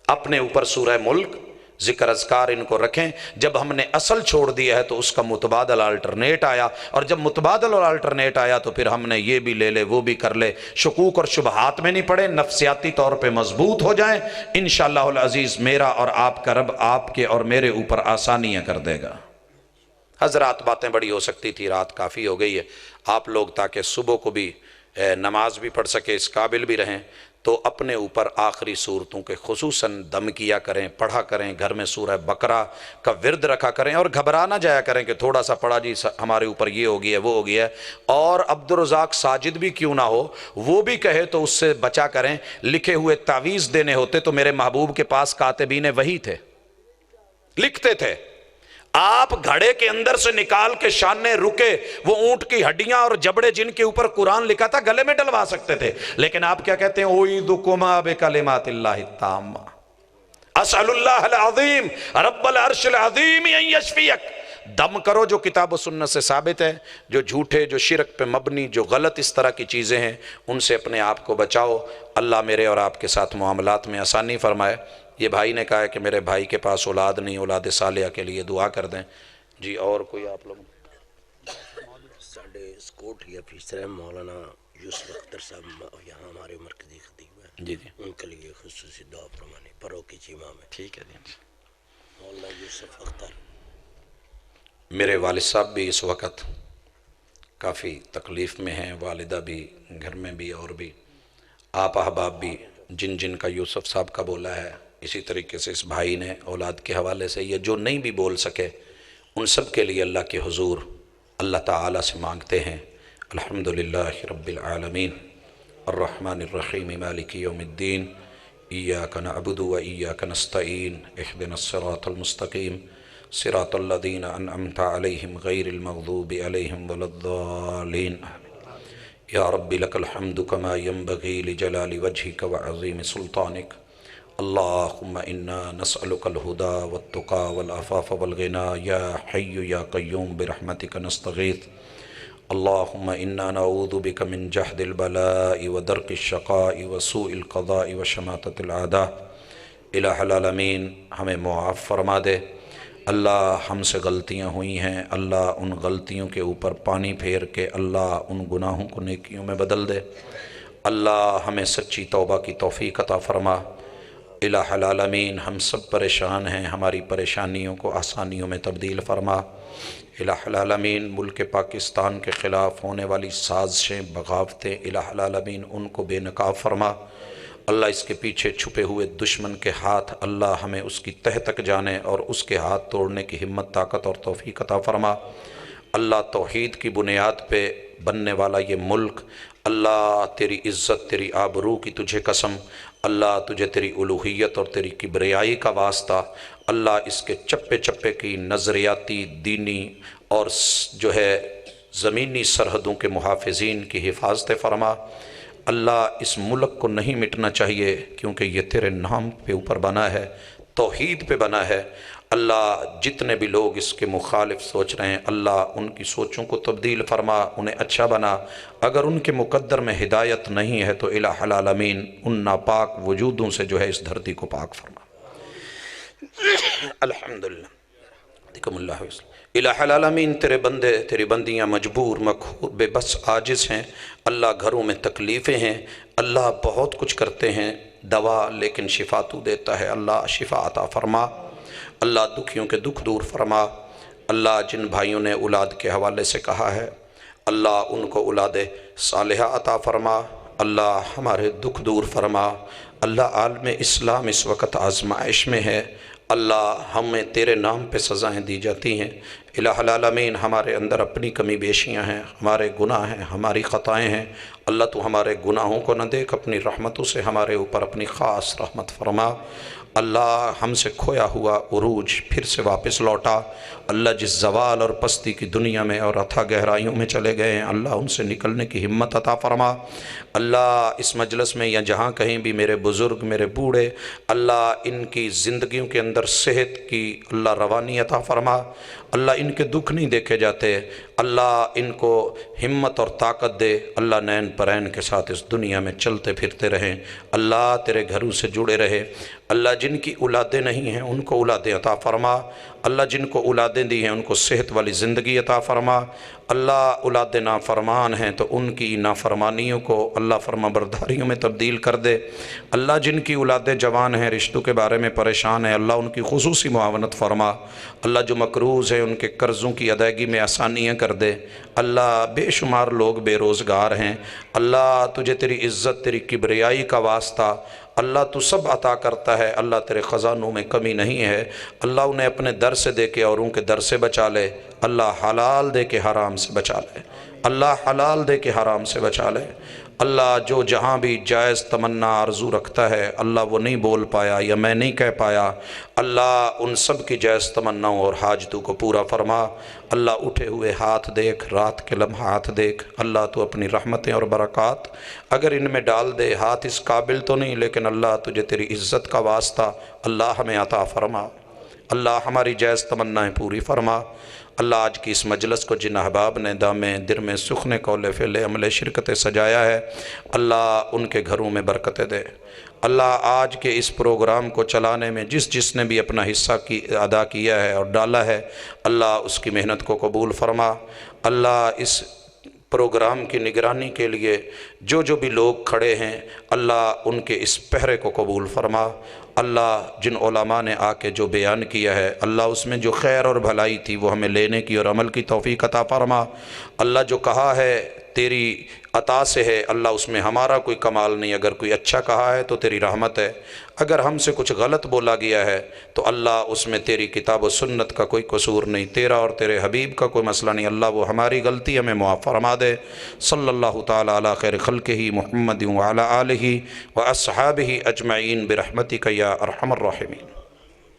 S3: اپنے اوپر سورہ ملک ذکر اذکار ان کو رکھیں. جب ہم نے اصل چھوڑ دیا ہے تو اس کا متبادل آلٹرنیٹ آیا, اور جب متبادل اور آلٹرنیٹ آیا تو پھر ہم نے یہ بھی لے لے وہ بھی کر لے. شکوک اور شبہات میں نہیں پڑے, نفسیاتی طور پہ مضبوط ہو جائیں. انشاءاللہ العزیز میرا اور آپ کا رب آپ کے اور میرے اوپر آسانیاں کر دے گا. حضرات باتیں بڑی ہو سکتی تھی, رات کافی ہو گئی ہے. آپ لوگ تاکہ صبح کو بھی نماز بھی پڑھ سکے, اس قابل بھی رہیں, تو اپنے اوپر آخری صورتوں کے خصوصاً دم کیا کریں, پڑھا کریں. گھر میں سورہ بقرہ کا ورد رکھا کریں اور گھبرا نہ جایا کریں کہ تھوڑا سا پڑھا جی ہمارے اوپر یہ ہو گیا وہ ہو گیا. اور عبدالرزاق ساجد بھی کیوں نہ ہو وہ بھی کہے تو اس سے بچا کریں. لکھے ہوئے تعویذ دینے ہوتے تو میرے محبوب کے پاس کاتبین وحی تھے, لکھتے تھے. آپ گھڑے کے اندر سے نکال کے شانے رکے وہ اونٹ کی ہڈیاں اور جبڑے جن کے اوپر قرآن لکھا تھا گلے میں ڈلوا سکتے تھے. لیکن آپ کیا کہتے ہیں, اعیذکما بکلمات اللہ التامہ اسأل اللہ العظیم رب العرش العظیم ان یشفیک. دم کرو جو کتاب و سنت سے ثابت ہے, جو جھوٹے, جو شرک پہ مبنی, جو غلط اس طرح کی چیزیں ہیں ان سے اپنے آپ کو بچاؤ. اللہ میرے اور آپ کے ساتھ معاملات میں آسانی فرمائے. یہ بھائی نے کہا ہے کہ میرے بھائی کے پاس اولاد نہیں, اولاد صالحہ کے لیے دعا کر دیں. جی اور کوئی آپ لوگ؟
S4: ساڈے اسکوٹ یا فیسر مولانا یوسف اختر صاحب یہاں ہمارے مرکزی خطیب ہیں,
S3: جی جی
S4: ان کے لیے خصوصی دعا فرمانی پرو کی چیمہ میں.
S3: ٹھیک ہے جی.
S4: مولانا یوسف اختر
S3: میرے والد صاحب بھی اس وقت کافی تکلیف میں ہیں, والدہ بھی گھر میں بھی, اور بھی آپ احباب بھی جن جن کا یوسف صاحب کا بولا ہے, اسی طریقے سے اس بھائی نے اولاد کے حوالے سے, یہ جو نہیں بھی بول سکے ان سب کے لیے اللہ کے حضور اللہ تعالیٰ سے مانگتے ہیں. الحمدللہ رب العالمین الرحمن الرحیم مالک یوم الدین ایاک نعبد و ایاک نستعین اہدنا الصراط المستقیم صراط الذین انعمت علیہم غیر المغضوب علیہم ولا الضالین. یا رب لک الحمد کما ینبغی لجلال وجہک وعظیم سلطانک. اللہم انا نسألک الہدی والتقی والعفاف والغنی یا حی یا قیوم برحمتک نستغیث. اللہم انا نعوذ بک من جہد البلاء ودرک الشقاء وسوء القضاء وشماتۃ الاعداء. الہ العالمین ہمیں معاف فرما دے. اللہ ہم سے غلطیاں ہوئی ہیں, اللہ ان غلطیوں کے اوپر پانی پھیر کے اللہ ان گناہوں کو نیکیوں میں بدل دے. اللہ ہمیں سچی توبہ کی توفیق عطا فرما. الہ العالمین ہم سب پریشان ہیں, ہماری پریشانیوں کو آسانیوں میں تبدیل فرما. الہ العالمین ملک پاکستان کے خلاف ہونے والی سازشیں بغاوتیں الہ العالمین ان کو بے نقاب فرما. اللہ اس کے پیچھے چھپے ہوئے دشمن کے ہاتھ اللہ ہمیں اس کی تہ تک جانے اور اس کے ہاتھ توڑنے کی ہمت طاقت اور توفیق عطا فرما. اللہ توحید کی بنیاد پہ بننے والا یہ ملک, اللہ تیری عزت تیری آبرو کی تجھے قسم, اللہ تجھے تیری الوہیت اور تیری کبریائی کا واسطہ, اللہ اس کے چپے چپے کی نظریاتی دینی اور جو ہے زمینی سرحدوں کے محافظین کی حفاظت فرما. اللہ اس ملک کو نہیں مٹنا چاہیے کیونکہ یہ تیرے نام پہ اوپر بنا ہے, توحید پہ بنا ہے. اللہ جتنے بھی لوگ اس کے مخالف سوچ رہے ہیں اللہ ان کی سوچوں کو تبدیل فرما, انہیں اچھا بنا. اگر ان کے مقدر میں ہدایت نہیں ہے تو الہ العالمین ان ناپاک وجودوں سے جو ہے اس دھرتی کو پاک فرما. الحمدللہ دیکھم اللہ وسلم. الہ العالمین تیرے بندے تیری بندیاں مجبور مقہور بے بس عاجز ہیں. اللہ گھروں میں تکلیفیں ہیں, اللہ بہت کچھ کرتے ہیں, دوا لیکن شفا تو دیتا ہے. اللہ شفا عطا فرما. اللہ دکھیوں کے دکھ دور فرما. اللہ جن بھائیوں نے اولاد کے حوالے سے کہا ہے اللہ ان کو اولاد صالحہ عطا فرما. اللہ ہمارے دکھ دور فرما۔ اللہ عالم اسلام اس وقت آزمائش میں ہے، اللہ ہمیں تیرے نام پہ سزائیں دی جاتی ہیں۔ الہ العالمین ہمارے اندر اپنی کمی بیشیاں ہیں، ہمارے گناہ ہیں، ہماری خطائیں ہیں، اللہ تو ہمارے گناہوں کو نہ دیکھ، اپنی رحمتوں سے ہمارے اوپر اپنی خاص رحمت فرما۔ اللہ ہم سے کھویا ہوا عروج پھر سے واپس لوٹا۔ اللہ جس زوال اور پستی کی دنیا میں اور اتھا گہرائیوں میں چلے گئے ہیں، اللہ ان سے نکلنے کی ہمت عطا فرما۔ اللہ اس مجلس میں یا جہاں کہیں بھی میرے بزرگ، میرے بوڑھے، اللہ ان کی زندگیوں کے اندر صحت کی اللہ روانی عطا فرما۔ اللہ ان کے دکھ نہیں دیکھے جاتے، اللہ ان کو ہمت اور طاقت دے، اللہ نین پرین کے ساتھ اس دنیا میں چلتے پھرتے رہیں، اللہ تیرے گھروں سے جڑے رہے۔ اللہ جن کی اولادیں نہیں ہیں ان کو اولادیں عطا فرما، اللہ جن کو اولادیں دی ہیں ان کو صحت والی زندگی عطا فرما۔ اللہ اولاد نافرمان ہیں تو ان کی نافرمانیوں کو اللہ فرما برداریوں میں تبدیل کر دے۔ اللہ جن کی اولادیں جوان ہیں، رشتوں کے بارے میں پریشان ہیں، اللہ ان کی خصوصی معاونت فرما۔ اللہ جو مقروض ہیں ان کے قرضوں کی ادائیگی میں آسانیاں کر دے۔ اللہ بے شمار لوگ بے روزگار ہیں، اللہ تجھے تیری عزت، تیری کبریائی کا واسطہ، اللہ تو سب عطا کرتا ہے، اللہ تیرے خزانوں میں کمی نہیں ہے۔ اللہ انہیں اپنے در سے دے کے اوروں کے در سے بچا لے، اللہ حلال دے کے حرام سے بچا لے، اللہ حلال دے کے حرام سے بچا لے۔ اللہ جو جہاں بھی جائز تمنا آرزو رکھتا ہے، اللہ وہ نہیں بول پایا یا میں نہیں کہہ پایا، اللہ ان سب کی جائز تمناؤں اور حاجتوں کو پورا فرما۔ اللہ اٹھے ہوئے ہاتھ دیکھ، رات کے لمحات دیکھ، اللہ تو اپنی رحمتیں اور برکات اگر ان میں ڈال دے، ہاتھ اس قابل تو نہیں لیکن اللہ تجھے تیری عزت کا واسطہ اللہ ہمیں عطا فرما۔ اللہ ہماری جائز تمنائیں پوری فرما۔ اللہ آج کی اس مجلس کو جن احباب نے دامِ در میں سخن قول فعل عمل شرکت سجایا ہے، اللہ ان کے گھروں میں برکتیں دے۔ اللہ آج کے اس پروگرام کو چلانے میں جس نے بھی اپنا حصہ ادا کیا ہے اور ڈالا ہے، اللہ اس کی محنت کو قبول فرما۔ اللہ اس پروگرام کی نگرانی کے لیے جو بھی لوگ کھڑے ہیں، اللہ ان کے اس پہرے کو قبول فرما۔ اللہ جن علماء نے آ کے جو بیان کیا ہے، اللہ اس میں جو خیر اور بھلائی تھی وہ ہمیں لینے کی اور عمل کی توفیق عطا فرما۔ اللہ جو کہا ہے تیری عطا سے ہے، اللہ اس میں ہمارا کوئی کمال نہیں، اگر کوئی اچھا کہا ہے تو تیری رحمت ہے، اگر ہم سے کچھ غلط بولا گیا ہے تو اللہ اس میں تیری کتاب و سنت کا کوئی قصور نہیں، تیرا اور تیرے حبیب کا کوئی مسئلہ نہیں، اللہ وہ ہماری غلطی ہمیں معاف فرما دے۔ صلی اللہ تعالی علی خیر خلقہ محمد وعلی آلہ واصحابہ اجمعین برحمتک یا ارحم الراحمین۔